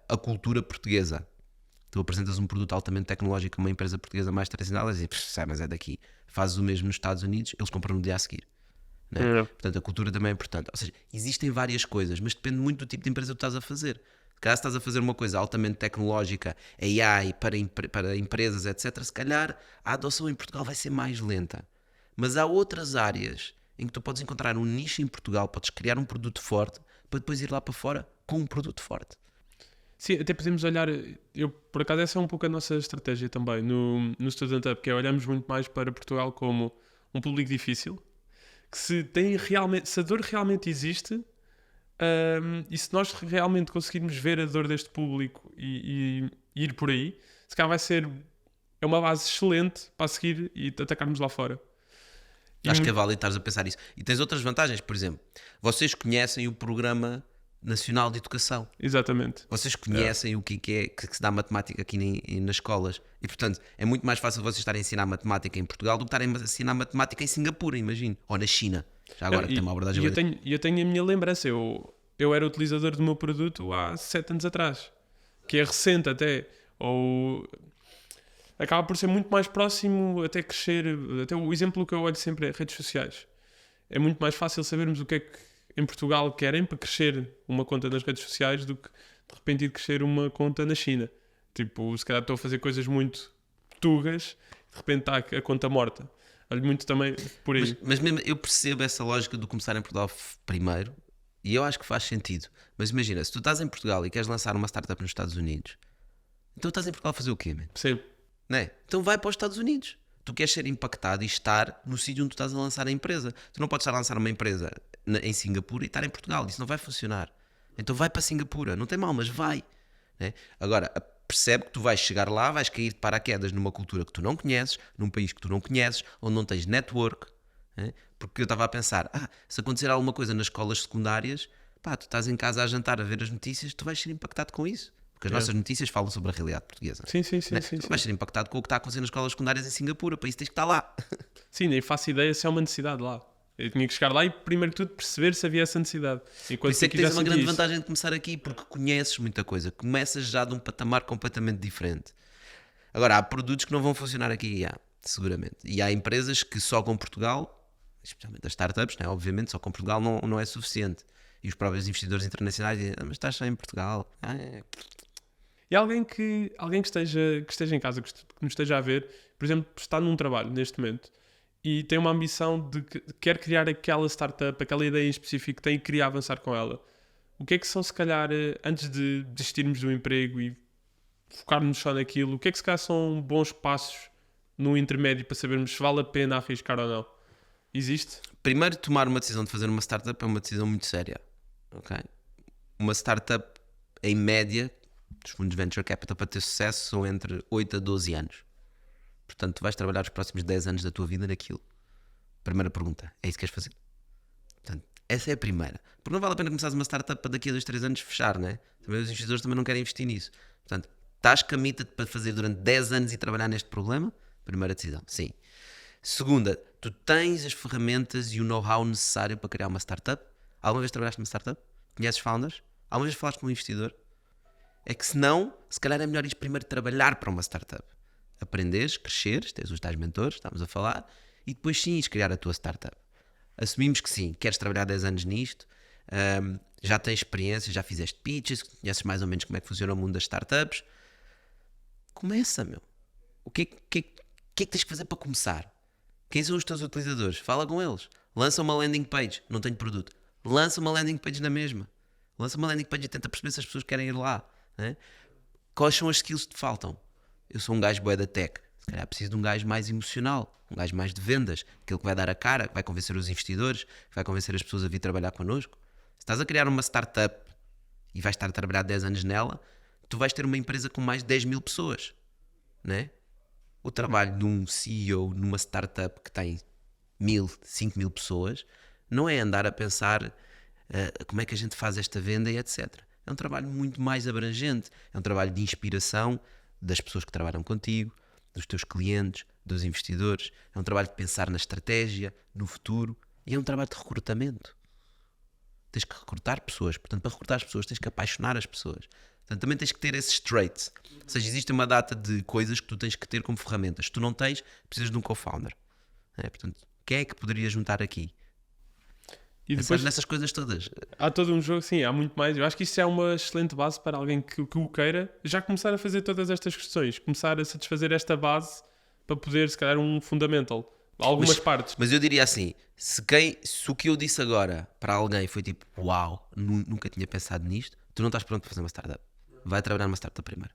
A cultura portuguesa. Tu apresentas um produto altamente tecnológico a uma empresa portuguesa mais tradicional e dizes, mas é daqui. Fazes o mesmo nos Estados Unidos, eles compram no dia a seguir. Né? Portanto, a cultura também é importante. Ou seja, existem várias coisas, mas depende muito do tipo de empresa que tu estás a fazer. Se calhar se estás a fazer uma coisa altamente tecnológica, AI para empresas, etc., se calhar a adoção em Portugal vai ser mais lenta. Mas há outras áreas em que tu podes encontrar um nicho em Portugal, podes criar um produto forte para depois ir lá para fora com um produto forte. Sim, até podemos olhar, por acaso essa é um pouco a nossa estratégia também no Student Up, que é olhamos muito mais para Portugal como um público difícil, que se a dor realmente existe, e se nós realmente conseguirmos ver a dor deste público e ir por aí, se calhar é uma base excelente para seguir e atacarmos lá fora. Acho que é válido estares a pensar isso. E tens outras vantagens, por exemplo, vocês conhecem o Programa Nacional de Educação. Exatamente. Vocês conhecem o que é que se dá matemática aqui nas escolas. E, portanto, é muito mais fácil vocês estarem a ensinar matemática em Portugal do que estarem a ensinar matemática em Singapura, imagino. Ou na China. Já agora tem uma abordagem... Eu tenho a minha lembrança. Eu era utilizador do meu produto há 7 anos atrás. Que é recente até. Ou... acaba por ser muito mais próximo até crescer. Até o exemplo que eu olho sempre é redes sociais. É muito mais fácil sabermos o que é que em Portugal querem para crescer uma conta nas redes sociais do que de repente ir crescer uma conta na China. Tipo, se calhar estou a fazer coisas muito tugas, de repente está a conta morta. Olho muito também por aí. Mas mesmo eu percebo essa lógica de começar em Portugal primeiro e eu acho que faz sentido. Mas imagina, se tu estás em Portugal e queres lançar uma startup nos Estados Unidos, então estás em Portugal a fazer o quê, man? Sim. Não é? Então vai para os Estados Unidos. Tu queres ser impactado e estar no sítio onde tu estás a lançar a empresa. Tu não podes estar a lançar uma empresa em Singapura e estar em Portugal. Isso não vai funcionar. Então vai para Singapura. Não tem mal, mas vai. Né? Agora, percebe que tu vais chegar lá, vais cair de paraquedas numa cultura que tu não conheces, num país que tu não conheces, onde não tens network. Né? Porque eu estava a pensar, se acontecer alguma coisa nas escolas secundárias, tu estás em casa a jantar a ver as notícias, tu vais ser impactado com isso. Porque as nossas notícias falam sobre a realidade portuguesa. Sim. Né? Tu vais ser impactado com o que está a acontecer nas escolas secundárias em Singapura. Para isso tens que estar lá. Sim, nem faço ideia se é uma necessidade lá. Eu tinha que chegar lá e, primeiro de tudo, perceber se havia essa necessidade. Por isso é que tens uma grande vantagem de começar aqui, porque conheces muita coisa. Começas já de um patamar completamente diferente. Agora, há produtos que não vão funcionar aqui, seguramente. E há empresas que só com Portugal, especialmente as startups, né? Obviamente, só com Portugal não é suficiente. E os próprios investidores internacionais dizem, mas estás só em Portugal. E alguém que esteja em casa, que nos esteja a ver, por exemplo, está num trabalho neste momento e tem uma ambição de que quer criar aquela startup, aquela ideia em específico, tem que querer avançar com ela. O que é que são, se calhar, antes de desistirmos do emprego e focarmos só naquilo, o que é que se calhar são bons passos no intermédio para sabermos se vale a pena arriscar ou não? Existe? Primeiro, tomar uma decisão de fazer uma startup é uma decisão muito séria. Okay? Uma startup, em média, os fundos de venture capital para ter sucesso são entre 8 a 12 anos. Portanto, tu vais trabalhar os próximos 10 anos da tua vida naquilo. Primeira pergunta, é isso que queres fazer? Portanto, essa é a primeira. Porque não vale a pena começares uma startup para daqui a 2, 3 anos fechar, né? Também os investidores também não querem investir nisso. Portanto, estás committed para fazer durante 10 anos e trabalhar neste problema? Primeira decisão, sim. Segunda, tu tens as ferramentas e o know-how necessário para criar uma startup? Alguma vez trabalhaste numa startup? Conheces founders? Alguma vez falaste com um investidor? É que se não, se calhar é melhor ir primeiro trabalhar para uma startup. Aprenderes, cresceres, tens os tais mentores, estamos a falar, e depois sim ires criar a tua startup. Assumimos que sim, queres trabalhar 10 anos nisto, já tens experiência, já fizeste pitches, conheces mais ou menos como é que funciona o mundo das startups. Começa, meu. O que é que tens que fazer para começar? Quem são os teus utilizadores? Fala com eles. Lança uma landing page, não tenho produto. Lança uma landing page na mesma. Lança uma landing page e tenta perceber se as pessoas querem ir lá. Né? Quais são as skills que te faltam? Eu sou um gajo bué da tech, se calhar preciso de um gajo mais emocional, um gajo mais de vendas, aquele que vai dar a cara, que vai convencer os investidores, que vai convencer as pessoas a vir trabalhar connosco. Se estás a criar uma startup e vais estar a trabalhar 10 anos nela, tu vais ter uma empresa com mais de 10 mil pessoas, né? O trabalho de um CEO numa startup que tem 1000, 5000 pessoas não é andar a pensar como é que a gente faz esta venda e etc. É um trabalho muito mais abrangente, é um trabalho de inspiração das pessoas que trabalham contigo, dos teus clientes, dos investidores, é um trabalho de pensar na estratégia, no futuro, e é um trabalho de recrutamento. Tens que recrutar pessoas, portanto, para recrutar as pessoas tens que apaixonar as pessoas. Portanto, também tens que ter esses traits. Ou seja, existe uma data de coisas que tu tens que ter como ferramentas. Se tu não tens, precisas de um co-founder. Portanto, quem é que poderia juntar aqui? E Pensar depois nessas coisas todas. há todo um jogo, sim, há muito mais. Eu acho que isso é uma excelente base para alguém que o queira já começar a fazer todas estas questões, começar a satisfazer esta base para poder, se calhar, um fundamental. Algumas partes. Mas eu diria assim, se o que eu disse agora para alguém foi tipo, uau, nunca tinha pensado nisto, tu não estás pronto para fazer uma startup. Vai trabalhar numa startup primeiro.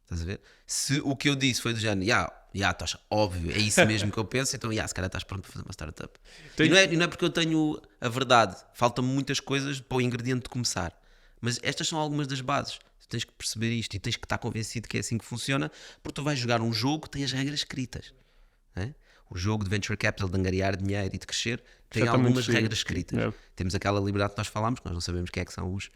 Estás a ver? Se o que eu disse foi do género, estás óbvio, é isso mesmo que eu penso, então se calhar estás pronto para fazer uma startup. E não é porque eu tenho a verdade, faltam muitas coisas para o ingrediente de começar. Mas estas são algumas das bases. Tu tens que perceber isto e tens que estar convencido que é assim que funciona, porque tu vais jogar um jogo que tem as regras escritas. Não é? O jogo de venture capital, de angariar dinheiro e de crescer, tem algumas regras escritas. Temos aquela liberdade que nós falámos, que nós não sabemos quem é que são os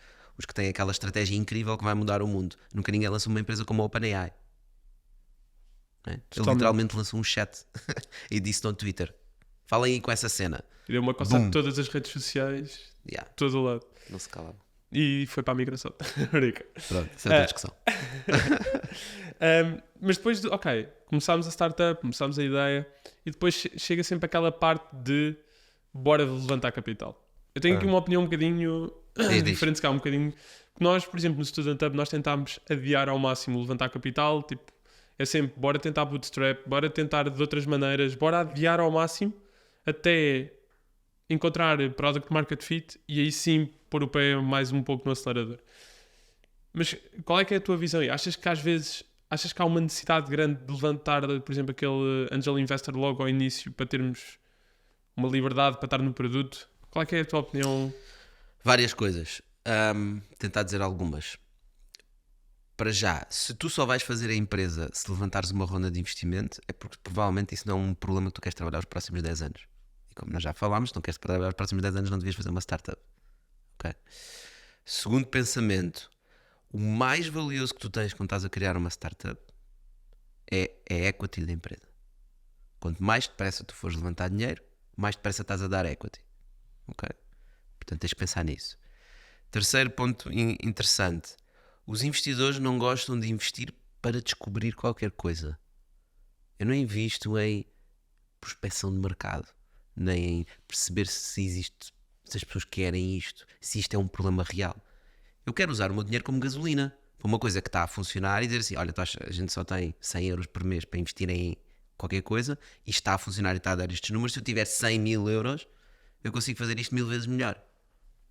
que têm aquela estratégia incrível que vai mudar o mundo. Nunca ninguém lança uma empresa como a OpenAI. Ele literalmente lançou um chat e disse no Twitter: falem aí com essa cena. E deu uma coça de todas as redes sociais, todo o lado. Não se calava. E foi para a migração. Pronto, isso é outra discussão. Mas depois, começámos a startup, começámos a ideia e depois chega sempre aquela parte de bora levantar capital. Eu tenho aqui uma opinião um bocadinho diferente, um bocadinho. Nós, por exemplo, no Student Hub, nós tentámos adiar ao máximo levantar capital, tipo, é sempre bora tentar bootstrap, bora tentar de outras maneiras, bora adiar ao máximo até encontrar product market fit e aí sim pôr o pé mais um pouco no acelerador. Mas qual é que é a tua visão aí? Achas que às vezes há uma necessidade grande de levantar, por exemplo, aquele angel investor logo ao início para termos uma liberdade para estar no produto? Qual é que é a tua opinião? Várias coisas. Tentar dizer algumas. Para já, se tu só vais fazer a empresa se levantares uma ronda de investimento, é porque provavelmente isso não é um problema que tu queres trabalhar os próximos 10 anos. E como nós já falámos, se não queres trabalhar os próximos 10 anos, não devias fazer uma startup. Okay? Segundo pensamento, o mais valioso que tu tens quando estás a criar uma startup é a equity da empresa. Quanto mais depressa tu fores levantar dinheiro, mais depressa estás a dar equity. Okay? Portanto, tens que pensar nisso. Terceiro ponto interessante. Os investidores não gostam de investir para descobrir qualquer coisa. Eu não invisto em prospecção de mercado, nem em perceber se as pessoas querem isto, se isto é um problema real. Eu quero usar o meu dinheiro como gasolina, para uma coisa que está a funcionar e dizer assim, olha, a gente só tem 100 euros por mês para investir em qualquer coisa e está a funcionar e está a dar estes números. Se eu tiver 100 mil euros, eu consigo fazer isto 1000 vezes melhor.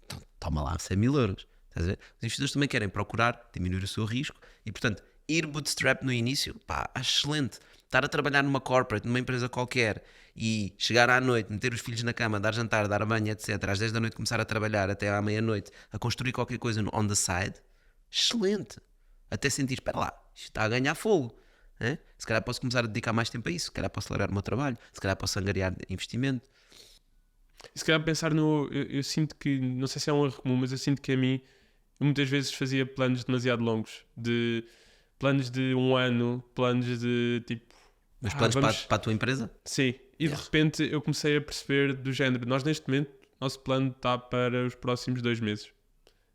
Então, toma lá 100 mil euros. Estás a ver? Os investidores também querem procurar diminuir o seu risco e, portanto, ir bootstrap no início, acho excelente. Estar a trabalhar numa corporate, numa empresa qualquer e chegar à noite, meter os filhos na cama, dar jantar, dar banho, etc. Às 10 da noite começar a trabalhar até à meia-noite, a construir qualquer coisa on the side, excelente. Até sentir, espera lá, isto está a ganhar fogo. É? Se calhar posso começar a dedicar mais tempo a isso, se calhar posso largar o meu trabalho, se calhar posso angariar investimento. E se calhar pensar eu sinto que, não sei se é um erro comum, mas eu sinto que a mim, eu muitas vezes fazia planos demasiado longos, planos de um ano, planos de tipo... Mas planos para a tua empresa? Sim, e de repente eu comecei a perceber do género, nós neste momento, nosso plano está para os próximos 2 meses.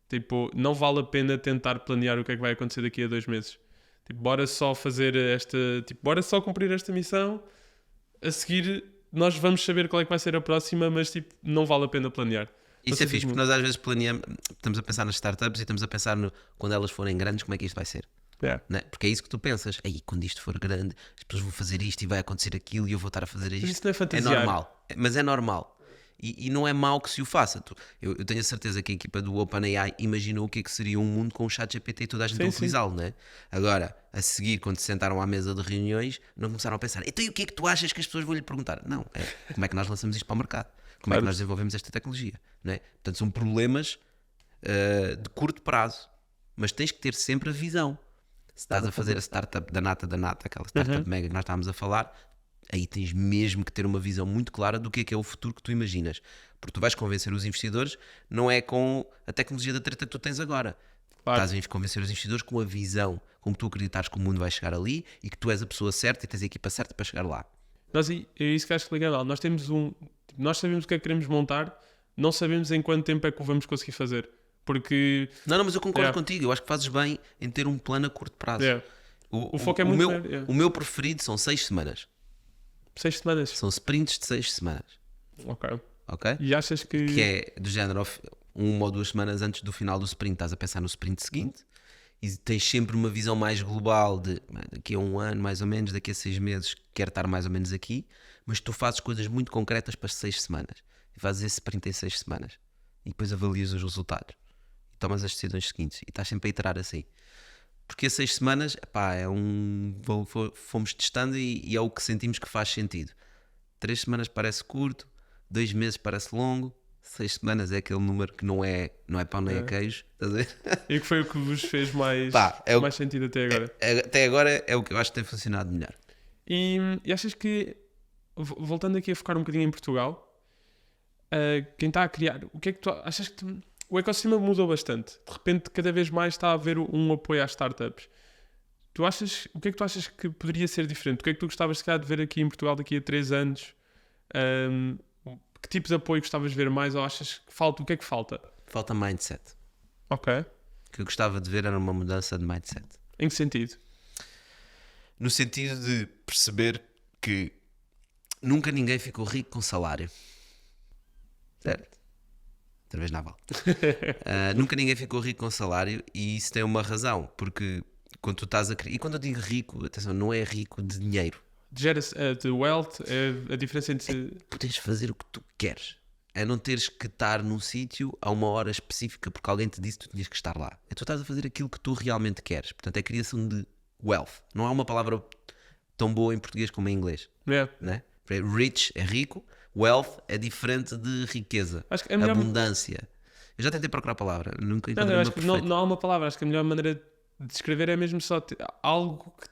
Tipo, não vale a pena tentar planear o que é que vai acontecer daqui a 2 meses. Tipo, bora só fazer bora só cumprir esta missão, a seguir nós vamos saber qual é que vai ser a próxima, mas tipo, não vale a pena planear. Isso é fixe, porque nós às vezes planeamos, estamos a pensar nas startups e estamos a pensar quando elas forem grandes, como é que isto vai ser. Né? Porque é isso que tu pensas. Aí, quando isto for grande, as pessoas vão fazer isto e vai acontecer aquilo e eu vou estar a fazer isto. Mas isso não é fantasiar. É normal, mas é normal. E não é mau que se o faça. Eu tenho a certeza que a equipa do OpenAI imaginou o que é que seria um mundo com o ChatGPT e toda a gente a utilizá-lo, né? Agora, a seguir, quando se sentaram à mesa de reuniões, não começaram a pensar, então e o que é que tu achas que as pessoas vão lhe perguntar? Não, como é que nós lançamos isto para o mercado? Como é que nós desenvolvemos esta tecnologia? Não é? Portanto, são problemas de curto prazo, mas tens que ter sempre a visão. Se estás a fazer a startup da nata, aquela startup mega que nós estávamos a falar, aí tens mesmo que ter uma visão muito clara do que é o futuro que tu imaginas. Porque tu vais convencer os investidores, não é com a tecnologia da treta que tu tens agora. Claro. Estás a convencer os investidores com a visão, como tu acreditares que o mundo vai chegar ali e que tu és a pessoa certa e tens a equipa certa para chegar lá. É isso que acho que é legal. Nós sabemos o que é que queremos montar, não sabemos em quanto tempo é que o vamos conseguir fazer. Porque... Não, mas eu concordo contigo. Eu acho que fazes bem em ter um plano a curto prazo. O foco é muito... O meu preferido são 6 semanas. 6 semanas? São sprints de 6 semanas. Ok. ok? E achas que... Que é do género, uma ou 2 semanas antes do final do sprint, estás a pensar no sprint seguinte e tens sempre uma visão mais global de daqui a 1 ano, mais ou menos, daqui a 6 meses, quero estar mais ou menos aqui, mas tu fazes coisas muito concretas para 6 semanas e fazes esse sprint em 6 semanas e depois avalias os resultados e tomas as decisões seguintes e estás sempre a iterar assim. Porque as 6 semanas, pá, fomos testando e é o que sentimos que faz sentido. 3 semanas parece curto, 2 meses parece longo, 6 semanas é aquele número que não é pão nem é queijo. Estás a ver? E que foi o que vos fez mais, mais sentido até agora? Até agora é o que eu acho que tem funcionado melhor. E achas que, voltando aqui a focar um bocadinho em Portugal, quem está a criar, o que é que tu achas que o ecossistema mudou bastante? De repente, cada vez mais está a haver um apoio às startups. O que é que tu achas que poderia ser diferente? O que é que tu gostavas, se calhar, de ver aqui em Portugal daqui a 3 anos? Que tipo de apoio gostavas de ver mais? Ou achas que falta? O que é que falta? Falta mindset. Ok. O que eu gostava de ver era uma mudança de mindset. Em que sentido? No sentido de perceber que nunca ninguém ficou rico com salário. Certo? Outra vez naval. Nunca ninguém ficou rico com salário e isso tem uma razão, porque quando tu estás a... E quando eu digo rico, atenção, não é rico de dinheiro. De wealth, é a diferença entre... Podes fazer o que tu queres. É não teres que estar num sítio a uma hora específica porque alguém te disse que tu tinhas que estar lá. É tu estás a fazer aquilo que tu realmente queres. Portanto, é a criação de wealth. Não há uma palavra tão boa em português como em inglês. Né? Rich é rico, wealth é diferente de riqueza, acho que é melhor... abundância. Eu já tentei procurar a palavra, nunca encontrei uma acho que não há uma palavra. Acho que a melhor maneira de descrever é mesmo só algo que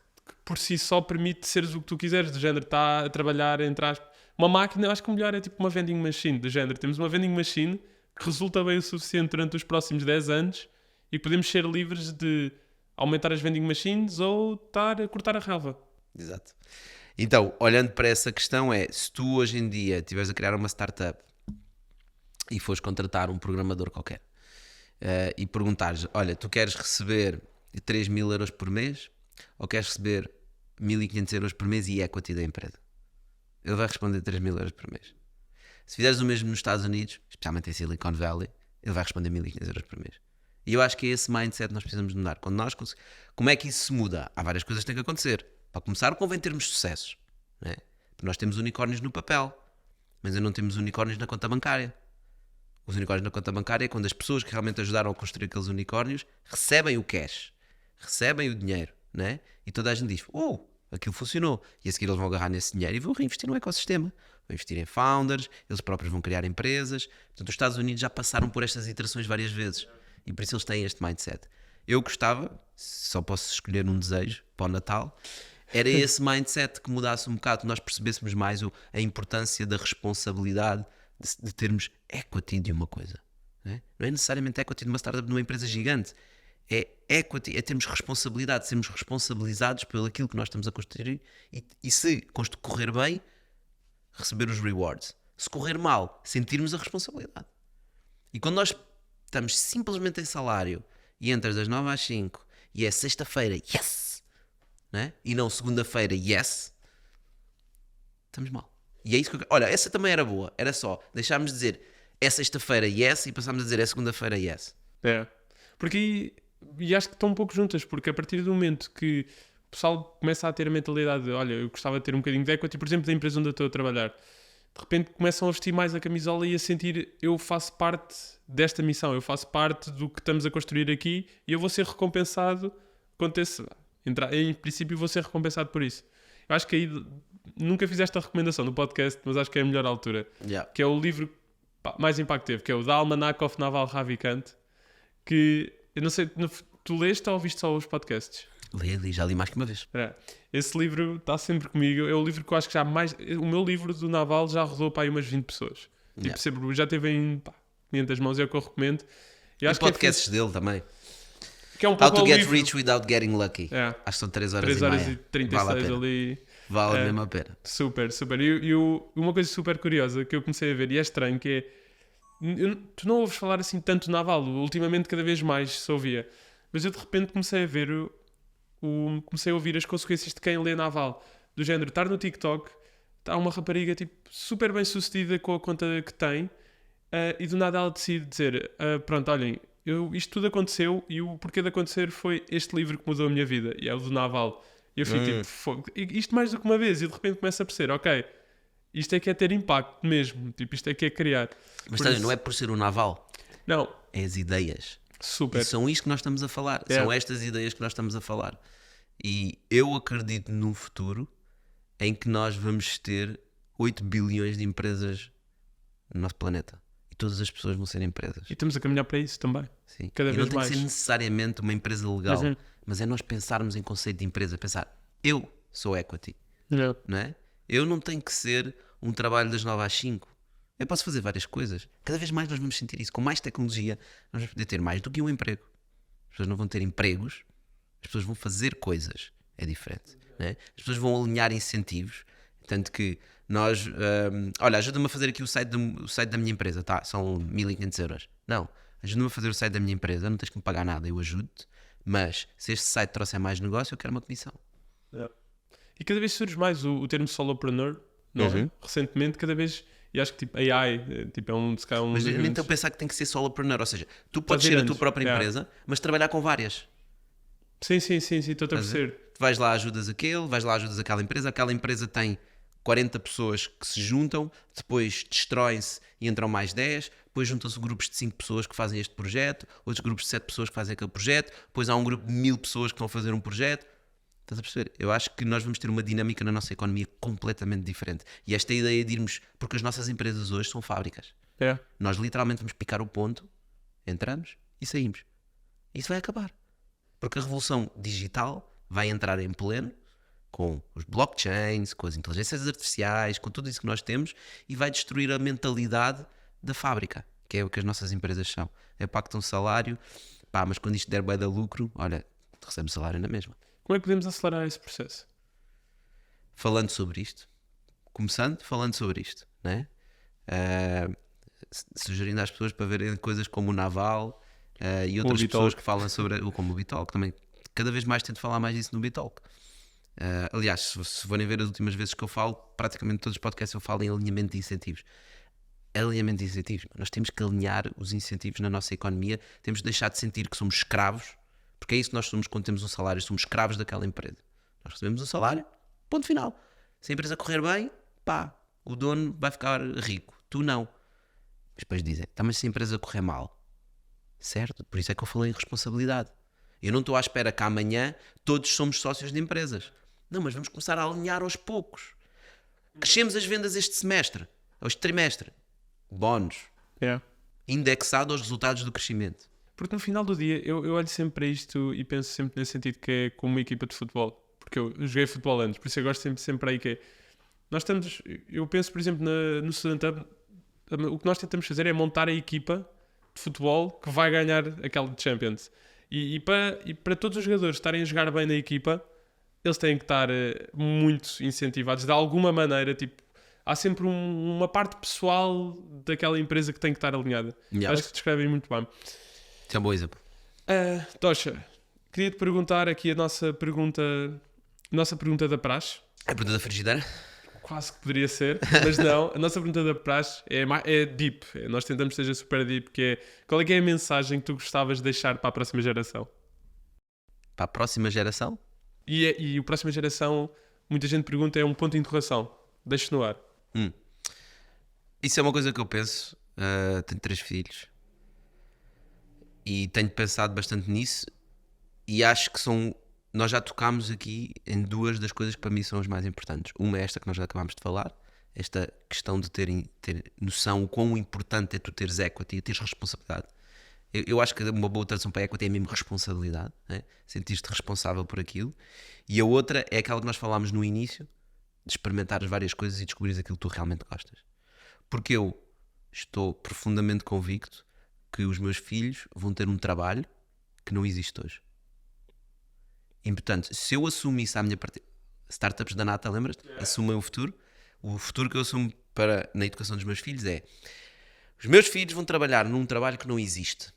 por si só permite seres o que tu quiseres, do género, está a trabalhar, entre aspas. Uma máquina, eu acho que o melhor é tipo uma vending machine, do género. Temos uma vending machine que resulta bem o suficiente durante os próximos 10 anos e podemos ser livres de aumentar as vending machines ou estar a cortar a relva. Exato. Então, olhando para essa questão se tu hoje em dia estiveres a criar uma startup e fores contratar um programador qualquer e perguntares, olha, tu queres receber 3.000 euros por mês ou queres receber 1.500 euros por mês e equity da empresa? Ele vai responder 3.000 euros por mês. Se fizeres o mesmo nos Estados Unidos, especialmente em Silicon Valley, ele vai responder 1.500 euros por mês. E eu acho que é esse mindset que nós precisamos mudar. Como é que isso se muda? Há várias coisas que têm que acontecer. Para começar, convém termos sucessos. Não é? Nós temos unicórnios no papel, mas ainda não temos unicórnios na conta bancária. Os unicórnios na conta bancária é quando as pessoas que realmente ajudaram a construir aqueles unicórnios recebem o cash, recebem o dinheiro, não é? E toda a gente diz, aquilo funcionou. E a seguir eles vão agarrar nesse dinheiro e vão reinvestir no ecossistema. Vão investir em founders, eles próprios vão criar empresas. Portanto, os Estados Unidos já passaram por estas iterações várias vezes. E por isso eles têm este mindset. Eu gostava, só posso escolher um desejo para o Natal, era esse mindset que mudasse um bocado, nós percebêssemos mais a importância da responsabilidade de termos equity de uma coisa. Não é necessariamente equity de uma startup de uma empresa gigante. É equity, é termos responsabilidade, sermos responsabilizados pelo aquilo que nós estamos a construir e se correr bem, receber os rewards. Se correr mal, sentirmos a responsabilidade. E quando nós estamos simplesmente em salário e entras das 9 às 5 e é sexta-feira, yes! Não é? E não segunda-feira, yes! Estamos mal. E é isso que olha, essa também era boa. Era só deixarmos de dizer é sexta-feira, yes, e passámos a dizer é segunda-feira, yes. Porque e acho que estão um pouco juntas, porque a partir do momento que o pessoal começa a ter a mentalidade de, olha, eu gostava de ter um bocadinho de equity, por exemplo, da empresa onde eu estou a trabalhar, de repente começam a vestir mais a camisola e a sentir, eu faço parte desta missão, eu faço parte do que estamos a construir aqui e eu vou ser recompensado em princípio vou ser recompensado por isso. Eu acho que aí nunca fiz esta recomendação no podcast, mas acho que é a melhor altura, que é o livro mais impacto teve, que é o da Almanac of Naval Ravikant, que eu não sei, tu leste ou ouviste só os podcasts? Li, já li mais que uma vez. Esse livro está sempre comigo. É o livro que eu acho que o meu livro do Naval já rodou para aí umas 20 pessoas. Tipo, sempre, já teve em 500 mãos, é o que eu recomendo. E os podcasts dele também. Que é um pouco How to Get Rich Without Getting Lucky. Acho que são 3 horas 3 horas e 36 ali. Vale mesmo a pena. Super, super. E uma coisa super curiosa que eu comecei a ver, e é estranho, que é... Tu não ouves falar assim tanto Naval. Ultimamente cada vez mais se ouvia. Mas eu de repente comecei a ver... comecei a ouvir as consequências de quem lê Naval. Do género, estar no TikTok, está uma rapariga tipo, super bem sucedida com a conta que tem e do nada ela decide dizer pronto, olhem, isto tudo aconteceu e o porquê de acontecer foi este livro que mudou a minha vida e é o do Naval. E eu fico tipo, fogo, isto mais do que uma vez e de repente começa a perceber, ok, isto é que é ter impacto mesmo, tipo, isto é que é criar. Mas não é por ser o Naval, Não, é as ideias. super. E são isto que nós estamos a falar, É. são estas ideias que nós estamos a falar. E eu acredito num futuro em que nós vamos ter 8 bilhões de empresas no nosso planeta. E todas as pessoas vão ser empresas. E estamos a caminhar para isso também. Sim. Cada e vez não tem mais. que ser necessariamente uma empresa legal, Uhum. mas é nós pensarmos em conceito de empresa, pensar, eu sou equity, Não. não é? Eu não tenho que ser um trabalho das 9 às 5. Eu posso fazer várias coisas. Cada vez mais nós vamos sentir isso. Com mais tecnologia, nós vamos poder ter mais do que um emprego. As pessoas não vão ter empregos, as pessoas vão fazer coisas. É diferente. Não é? As pessoas vão alinhar incentivos. Tanto que nós... olha, ajuda-me a fazer aqui o site da minha empresa. Tá, são 1500 euros. Não, ajuda-me a fazer o site da minha empresa. Não tens que me pagar nada, eu ajudo-te. Mas se este site trouxer mais negócio, eu quero uma comissão. E cada vez surge mais o termo solopreneur, não é? Uhum. Recentemente, cada vez... E acho que tipo AI tipo, é um dos Mas nem elementos. estou a pensar que tem que ser solopreneur. Ou seja, tu podes Fazer ser a tua anos. própria Yeah. empresa, mas trabalhar com várias. Sim, estou a perceber. Tu vais lá, ajudas aquele, vais lá, ajudas aquela empresa tem 40 pessoas que se juntam, depois destroem-se e entram mais 10, depois juntam-se grupos de 5 pessoas que fazem este projeto, outros grupos de 7 pessoas que fazem aquele projeto, depois há um grupo de 1000 pessoas que estão a fazer um projeto. Estás a perceber? Eu acho que nós vamos ter uma dinâmica na nossa economia completamente diferente. E esta ideia de irmos... Porque as nossas empresas hoje são fábricas. É. Nós literalmente vamos picar o ponto, entramos e saímos. Isso vai acabar. Porque a revolução digital vai entrar em pleno com os blockchains, com as inteligências artificiais, com tudo isso que nós temos e vai destruir a mentalidade da fábrica, que é o que as nossas empresas são. É pacto um salário, pá, mas quando isto der bué de lucro, olha, recebe salário na mesma. Como é que podemos acelerar esse processo? Falando sobre isto, começando falando sobre isto, não é? Sugerindo às pessoas para verem coisas como o Naval e outras pessoas que falam sobre como o Bitalk também. Cada vez mais tento falar mais disso no Bitalk. Aliás, se forem ver as últimas vezes que eu falo, praticamente todos os podcasts eu falo em alinhamento de incentivos. Alinhamento de incentivos. Nós temos que alinhar os incentivos na nossa economia, temos de deixar de sentir que somos escravos, porque é isso que nós somos quando temos um salário, somos escravos daquela empresa. Nós recebemos um salário, ponto final. Se a empresa correr bem, pá, o dono vai ficar rico, tu não. Mas depois dizem, tá, mas se a empresa correr mal, certo? Por isso é que eu falei em responsabilidade. Eu não estou à espera que amanhã todos somos sócios de empresas. Não, mas vamos começar a alinhar aos poucos. Crescemos as vendas este semestre, este trimestre. Bónus. É. Indexado aos resultados do crescimento. Porque no final do dia eu olho sempre para isto e penso sempre nesse sentido que é como uma equipa de futebol. Porque eu joguei futebol antes, por isso eu gosto sempre aí que é. Nós estamos, eu penso, por exemplo, no Student Hub, o que nós tentamos fazer é montar a equipa de futebol que vai ganhar aquela Champions. E para todos os jogadores estarem a jogar bem na equipa, eles têm que estar muito incentivados de alguma maneira. Tipo, há sempre uma parte pessoal daquela empresa que tem que estar alinhada. Yeah. Acho que descrevem muito bem. Isso é um bom exemplo. Tocha, queria-te perguntar aqui a nossa pergunta da praxe. A pergunta da frigideira? Quase que poderia ser, mas não. A nossa pergunta da praxe é deep. Nós tentamos que seja super deep, que é qual é que é a mensagem que tu gostavas de deixar para a próxima geração? Para a próxima geração? E a próxima geração, muita gente pergunta, é um ponto de interrogação. Deixe no ar. Isso é uma coisa que eu penso. Tenho 3 filhos. E tenho pensado bastante nisso. E acho que nós já tocámos aqui em 2 das coisas que para mim são as mais importantes. Uma é esta que nós já acabámos de falar. Esta questão de ter noção o quão importante é tu teres equity e teres responsabilidade. Eu acho que uma boa tradução para equity é mesmo responsabilidade, né? Sentir-te responsável por aquilo. E a outra é aquela que nós falámos no início, de experimentar as várias coisas e descobrir aquilo que tu realmente gostas. Porque eu estou profundamente convicto que os meus filhos vão ter um trabalho que não existe hoje. E portanto, se eu assumo isso à minha parte, startups da Nata, lembras-te? Assumem o futuro que eu assumo na educação dos meus filhos é: os meus filhos vão trabalhar num trabalho que não existe.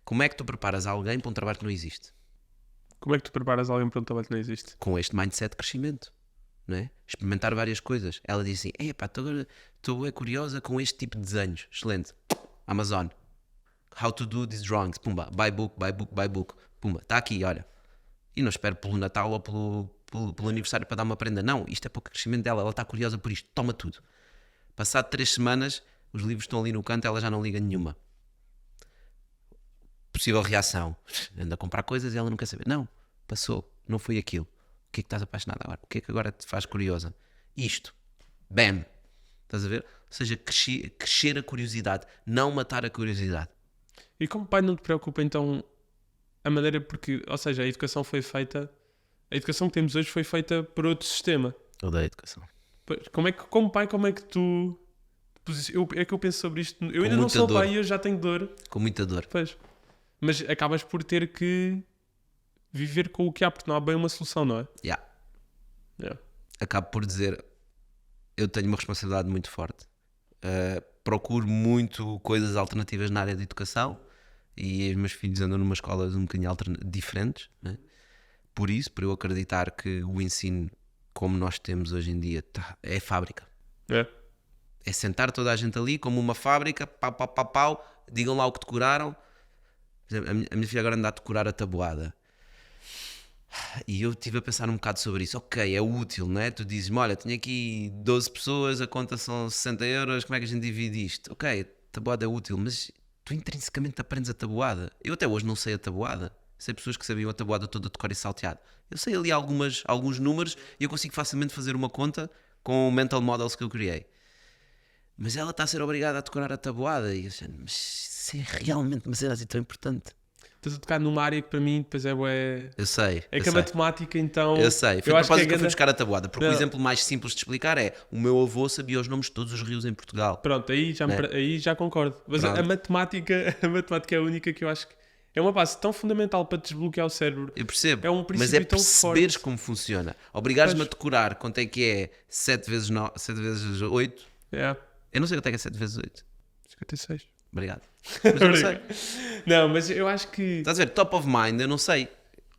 Como é que tu preparas alguém para um trabalho que não existe? Como é que tu preparas alguém para um trabalho que não existe? Com este mindset de crescimento. não é? Experimentar várias coisas. Ela disse assim, epá, estou curiosa com este tipo de desenhos. Excelente. Amazon. How to do these drawings. Pumba. Buy book. Pumba. Está aqui, olha. E não espero pelo Natal ou pelo aniversário para dar uma prenda. Não, isto é para o crescimento dela. Ela está curiosa por isto. Toma tudo. Passado 3 semanas, os livros estão ali no canto, ela já não liga nenhuma. Possível reação. Anda a comprar coisas e ela não quer saber. Não, passou. Não foi aquilo. O que é que estás apaixonada agora? O que é que agora te faz curiosa? Isto. Bam. Estás a ver? Ou seja, crescer a curiosidade. Não matar a curiosidade. E como pai não te preocupa então a maneira porque, ou seja, a educação foi feita, a educação que temos hoje foi feita por outro sistema. Odeio a educação. Como pai, como é que tu é que eu penso sobre isto? Eu ainda não sou pai e eu já tenho dor. Com muita dor. Pois. Mas acabas por ter que viver com o que há, porque não há bem uma solução, não é? Yeah. Yeah. Acabo por dizer, eu tenho uma responsabilidade muito forte. Procuro muito coisas alternativas na área de educação e os meus filhos andam numa escola um bocadinho diferentes, né? Por eu acreditar que o ensino como nós temos hoje em dia é fábrica. É sentar toda a gente ali como uma fábrica, pau, digam lá o que decoraram. A minha filha agora anda a decorar a tabuada. E eu estive a pensar um bocado sobre isso. Ok, é útil, não é? Tu dizes-me, olha, tenho aqui 12 pessoas, a conta são 60 euros, como é que a gente divide isto? Ok, a tabuada é útil, mas tu intrinsecamente aprendes a tabuada. Eu até hoje não sei a tabuada. Sei pessoas que sabiam a tabuada toda de cor e salteado. Eu sei ali alguns números e eu consigo facilmente fazer uma conta com o mental models que eu criei. Mas ela está a ser obrigada a decorar a tabuada. E eu sei, mas isso é realmente uma cena assim tão importante. Estás a tocar numa área que para mim depois é Eu sei. É que a matemática então... Eu sei. Foi eu por causa acho que eu fui buscar a tabuada. Porque não. O exemplo mais simples de explicar é o meu avô sabia os nomes de todos os rios em Portugal. Pronto, aí já concordo. Mas a matemática é a única que eu acho que é uma base tão fundamental para desbloquear o cérebro. Eu percebo. É um princípio mas é tão perceberes forte. como funciona. Obrigares-me a decorar quanto é que é 7 vezes 8. Yeah. Eu não sei quanto é que é 7 vezes 8. 56. Obrigado. Mas eu não sei. Não, mas eu acho que... Estás a ver? Top of mind, eu não sei.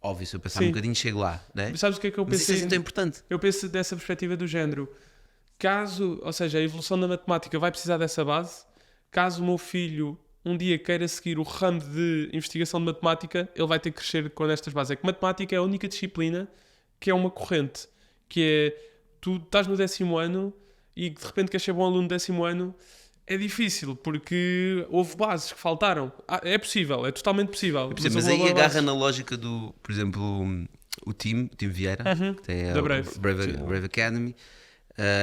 Óbvio, se eu pensar um bocadinho, chego lá. Né? Mas sabes o que é que eu Mas pensei? isso é assim tão importante. Eu penso dessa perspectiva do género. Ou seja, a evolução da matemática vai precisar dessa base. Caso o meu filho um dia queira seguir o ramo de investigação de matemática, ele vai ter que crescer com estas bases. É que matemática é a única disciplina que é uma corrente. Que é, tu estás no 10º ano e de repente queres ser bom aluno no 10º ano. É difícil, porque houve bases que faltaram. É possível, é totalmente possível. Mas aí agarra na lógica do, por exemplo, o Tim Vieira, que tem a Brave Academy,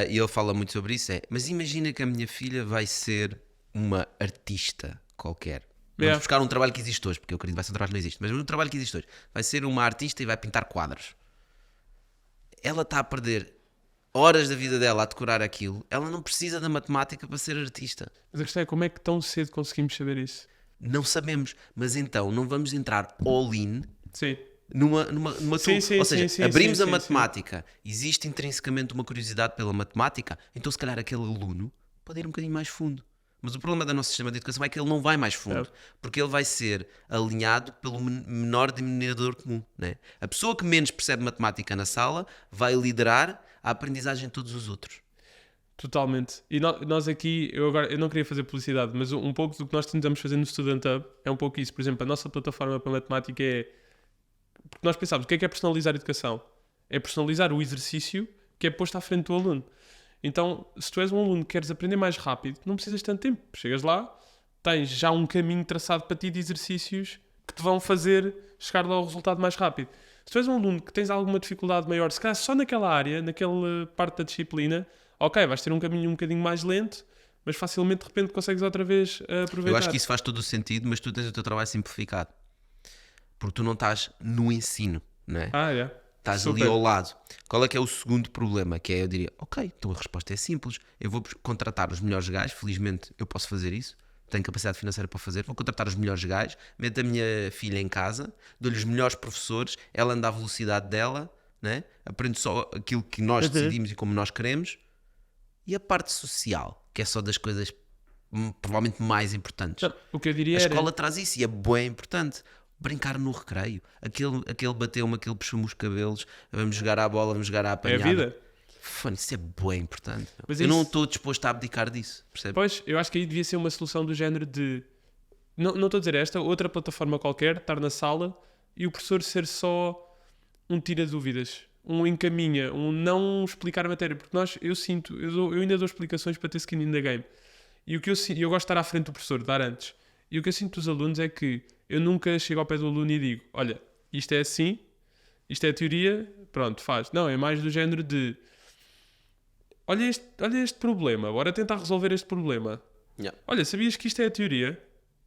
e ele fala muito sobre isso. Mas imagina que a minha filha vai ser uma artista qualquer. Vamos buscar um trabalho que existe hoje, porque eu acredito que vai ser um trabalho que não existe, mas um trabalho que existe hoje. Vai ser uma artista e vai pintar quadros. Ela está a perder horas da vida dela a decorar aquilo. Ela não precisa da matemática para ser artista. Mas a questão é como é que tão cedo conseguimos saber isso? Não sabemos, mas então não vamos entrar all-in sim. numa sim, ou seja, abrimos a matemática, sim. Existe intrinsecamente uma curiosidade pela matemática, então se calhar aquele aluno pode ir um bocadinho mais fundo. Mas o problema do nosso sistema de educação é que ele não vai mais fundo, porque ele vai ser alinhado pelo menor denominador comum, né? A pessoa que menos percebe matemática na sala vai liderar a aprendizagem de todos os outros. Totalmente. E nós aqui, eu não queria fazer publicidade, mas um pouco do que nós tentamos fazer no Student Hub é um pouco isso. Por exemplo, a nossa plataforma para matemática é... Porque nós pensamos, o que é personalizar a educação? É personalizar o exercício que é posto à frente do aluno. Então, se tu és um aluno que queres aprender mais rápido, não precisas de tanto tempo. Chegas lá, tens já um caminho traçado para ti de exercícios que te vão fazer chegar lá ao resultado mais rápido. Se tu és um aluno que tens alguma dificuldade maior, se calhar só naquela área, naquela parte da disciplina, ok, vais ter um caminho um bocadinho mais lento, mas facilmente de repente consegues outra vez aproveitar. Eu acho que isso faz todo o sentido, mas tu tens o teu trabalho simplificado. Porque tu não estás no ensino, não é? Estás ali ao lado. Qual é que é o segundo problema? Que é, eu diria, ok, então a resposta é simples. Eu vou contratar os melhores gajos, felizmente eu posso fazer isso. Tenho capacidade financeira para fazer, vou contratar os melhores gajos, meto a minha filha em casa, dou-lhe os melhores professores, ela anda à velocidade dela, né? Aprende só aquilo que nós decidimos e como nós queremos, e a parte social, que é só das coisas provavelmente mais importantes. Não, o que eu diria a escola traz isso e é bem importante. Brincar no recreio, aquele bateu-me, aquele puxou-me os cabelos, vamos jogar à bola, vamos jogar à apanhada. É a vida. Fone, isso é bem importante. Mas eu isso- não estou disposto a abdicar disso, percebe? Pois, eu acho que aí devia ser uma solução do género de... Não estou a dizer esta, outra plataforma qualquer, estar na sala e o professor ser só um tira-dúvidas, um encaminha, um não explicar a matéria. Porque eu ainda dou explicações para ter skin in the game. E o que eu gosto de estar à frente do professor, dar antes. E o que eu sinto dos alunos é que eu nunca chego ao pé do aluno e digo, olha, isto é assim, isto é a teoria, pronto, faz. Não, é mais do género de, olha este problema, bora tentar resolver este problema. Yeah. Olha, sabias que isto é a teoria?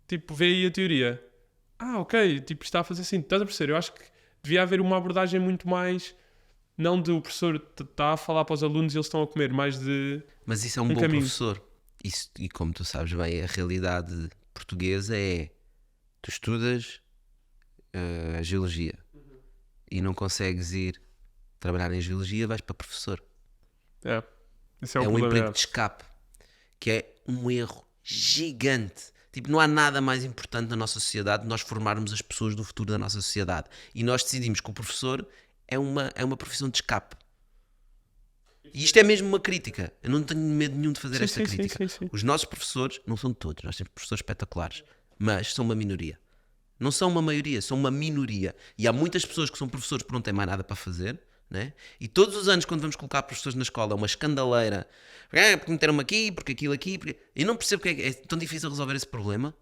Tipo, vê aí a teoria. Ah, ok, tipo, está a fazer assim. Estás a perceber? Eu acho que devia haver uma abordagem muito mais, não de o professor está a falar para os alunos e eles estão a comer, mais de... Mas isso é um bom caminho. professor. Isso, e como tu sabes bem, a realidade portuguesa é: tu estudas geologia e não consegues ir trabalhar em geologia, vais para professor. Esse é o É um problema. emprego de escape, que é um erro gigante. Tipo, não há nada mais importante na nossa sociedade de nós formarmos as pessoas do futuro da nossa sociedade. E nós decidimos que o professor é uma profissão de escape. E isto é mesmo uma crítica. Eu não tenho medo nenhum de fazer esta crítica. Sim. Os nossos professores, não são todos, nós temos professores espetaculares, mas são uma minoria. Não são uma maioria, são uma minoria. E há muitas pessoas que são professores porque não têm mais nada para fazer, né? E todos os anos, quando vamos colocar professores na escola, é uma escandaleira. Porque meteram-me aqui, porque aquilo aqui. Porque... Eu não percebo porque é tão difícil resolver esse problema.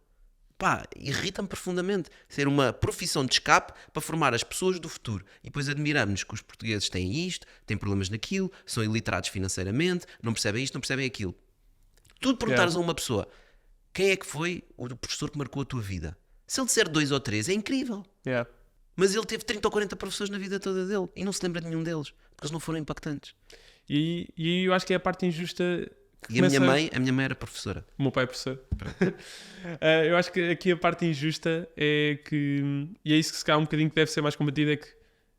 Pá, irrita-me profundamente ser uma profissão de escape para formar as pessoas do futuro. E depois admiramos que os portugueses têm isto, têm problemas naquilo, são iliterados financeiramente, não percebem isto, não percebem aquilo. Tu perguntares a uma pessoa quem é que foi o professor que marcou a tua vida. Se ele disser 2 ou 3, é incrível. Yeah. Mas ele teve 30 ou 40 professores na vida toda dele e não se lembra de nenhum deles, porque eles não foram impactantes. E eu acho que é a parte injusta que E a minha mãe era professora. O meu pai é professor. Eu acho que aqui a parte injusta é que, e é isso que se calhar um bocadinho que deve ser mais combatido, é que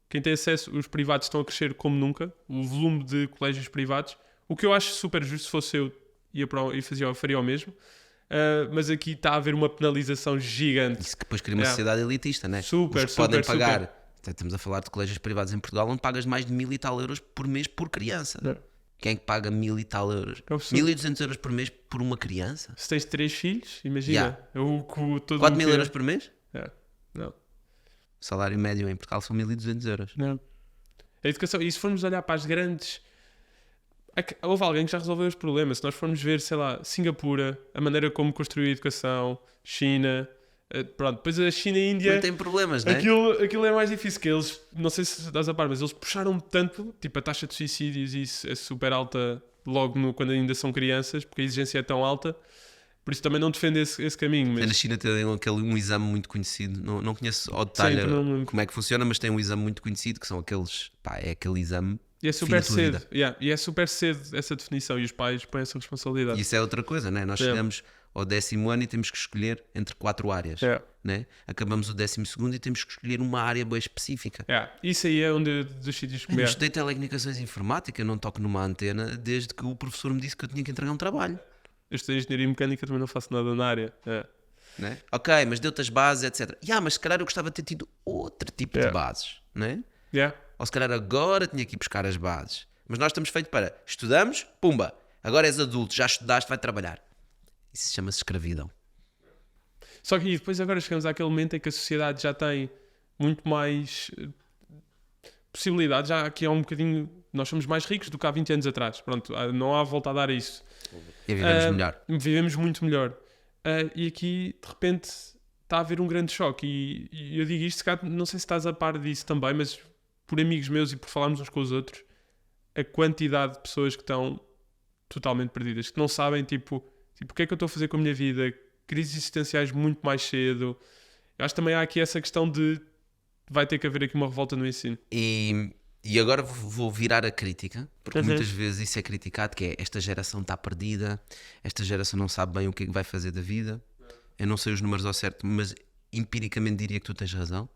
quem tem acesso, os privados estão a crescer como nunca, o volume de colégios privados, o que eu acho super justo. Se fosse eu faria o mesmo. Mas aqui está a haver uma penalização gigante. Isso que depois cria uma sociedade elitista, né? Super, os que podem super, pagar. super. Estamos a falar de colégios privados em Portugal onde pagas mais de 1000 e tal euros por mês por criança. Quem é que paga 1000 e tal euros? É absurdo. 1200 euros por mês por uma criança? Se tens 3 filhos, imagina. Todo 4000 euros por mês? Não. O salário médio em Portugal são 1200 euros. Não. A educação, e se formos olhar para as grandes... Houve alguém que já resolveu os problemas. Se nós formos ver, sei lá, Singapura, a maneira como construiu a educação, China... Pronto, depois a China e a Índia... Não tem problemas, não é? Aquilo é mais difícil, que eles... Não sei se estás a par, mas eles puxaram tanto... Tipo, a taxa de suicídios isso é super alta logo quando ainda são crianças, porque a exigência é tão alta. Por isso também não defendo esse caminho. Mas... Na China tem um exame muito conhecido. Não conheço ao detalhe como é que funciona, mas tem um exame muito conhecido, que são aqueles... Pá, é aquele exame... E é super cedo. E é super cedo essa definição. E os pais põem essa responsabilidade. E isso é outra coisa, né? Nós chegamos ao 10º ano e temos que escolher entre 4 áreas. Né? Acabamos o 12º e temos que escolher uma área bem específica. Isso aí é onde dos sítios que eu estudei telecomunicações e informática, não toco numa antena desde que o professor me disse que eu tinha que entregar um trabalho. Eu estudei engenharia mecânica, também não faço nada na área. Né? Ok, mas deu-te as bases, etc. Mas se calhar eu gostava de ter tido outro tipo de bases, né? Ou se calhar agora tinha que ir buscar as bases. Mas nós estamos feitos para estudamos, pumba, agora és adulto, já estudaste, vai trabalhar. Isso chama-se escravidão. Só que depois agora chegamos àquele momento em que a sociedade já tem muito mais possibilidades. Já aqui há um bocadinho... Nós somos mais ricos do que há 20 anos atrás. Pronto, não há volta a dar a isso. E vivemos melhor. Vivemos muito melhor. E aqui, de repente, está a haver um grande choque. E eu digo isto, não sei se estás a par disso também, mas por amigos meus e por falarmos uns com os outros, a quantidade de pessoas que estão totalmente perdidas, que não sabem, tipo o que é que eu estou a fazer com a minha vida, crises existenciais muito mais cedo. Eu acho que também há aqui essa questão de vai ter que haver aqui uma revolta no ensino. E agora vou virar a crítica, porque muitas vezes isso é criticado, que é esta geração está perdida, esta geração não sabe bem o que é que vai fazer da vida. Eu não sei os números ao certo, mas empiricamente diria que tu tens razão.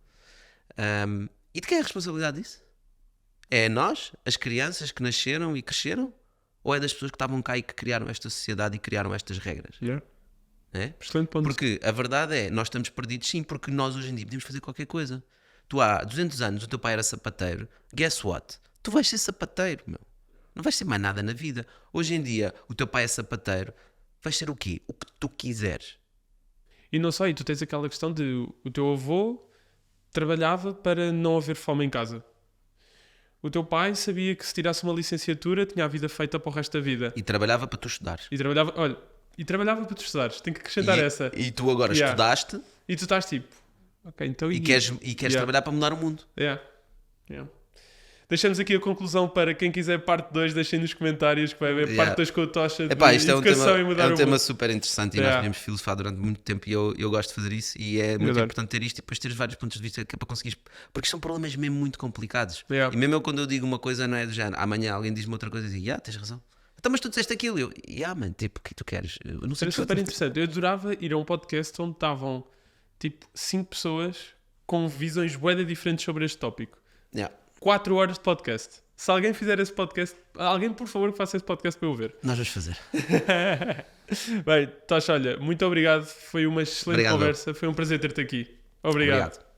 E de quem é a responsabilidade disso? É nós, as crianças que nasceram e cresceram? Ou é das pessoas que estavam cá e que criaram esta sociedade e criaram estas regras? É? Excelente ponto. Porque a verdade é, nós estamos perdidos sim, porque nós hoje em dia podemos fazer qualquer coisa. Tu há 200 anos, o teu pai era sapateiro, guess what? Tu vais ser sapateiro, meu. Não vais ser mais nada na vida. Hoje em dia, o teu pai é sapateiro, vais ser o quê? O que tu quiseres. E não só, e tu tens aquela questão de o teu avô trabalhava para não haver fome em casa. O teu pai sabia que se tirasse uma licenciatura tinha a vida feita para o resto da vida. E trabalhava para tu estudares. E trabalhava para tu estudares. Tenho que acrescentar essa. E tu agora estudaste E tu estás tipo, ok, então e queres trabalhar para mudar o mundo. Yeah. Deixamos aqui a conclusão para quem quiser parte 2, deixem nos comentários que vai haver parte 2 com o Tocha de isto educação e mudar o mundo. É um tema mundo. super interessante e nós podemos filosofar durante muito tempo e eu gosto de fazer isso e é muito importante ter isto e depois teres vários pontos de vista que é para conseguires, porque são problemas mesmo muito complicados. E mesmo eu quando eu digo uma coisa não é do género, amanhã alguém diz-me outra coisa e digo, tens razão. Então, mas tu disseste aquilo. Eu, mano, tipo, o que tu queres? Eu não sei. Era super interessante. Eu adorava ir a um podcast onde estavam tipo 5 pessoas com visões bué diferentes sobre este tópico. 4 horas de podcast. Se alguém fizer esse podcast, alguém por favor que faça esse podcast para eu ver. Nós vamos fazer. Bem, Tocha, olha, muito obrigado. Foi uma excelente conversa. Foi um prazer ter-te aqui. Obrigado.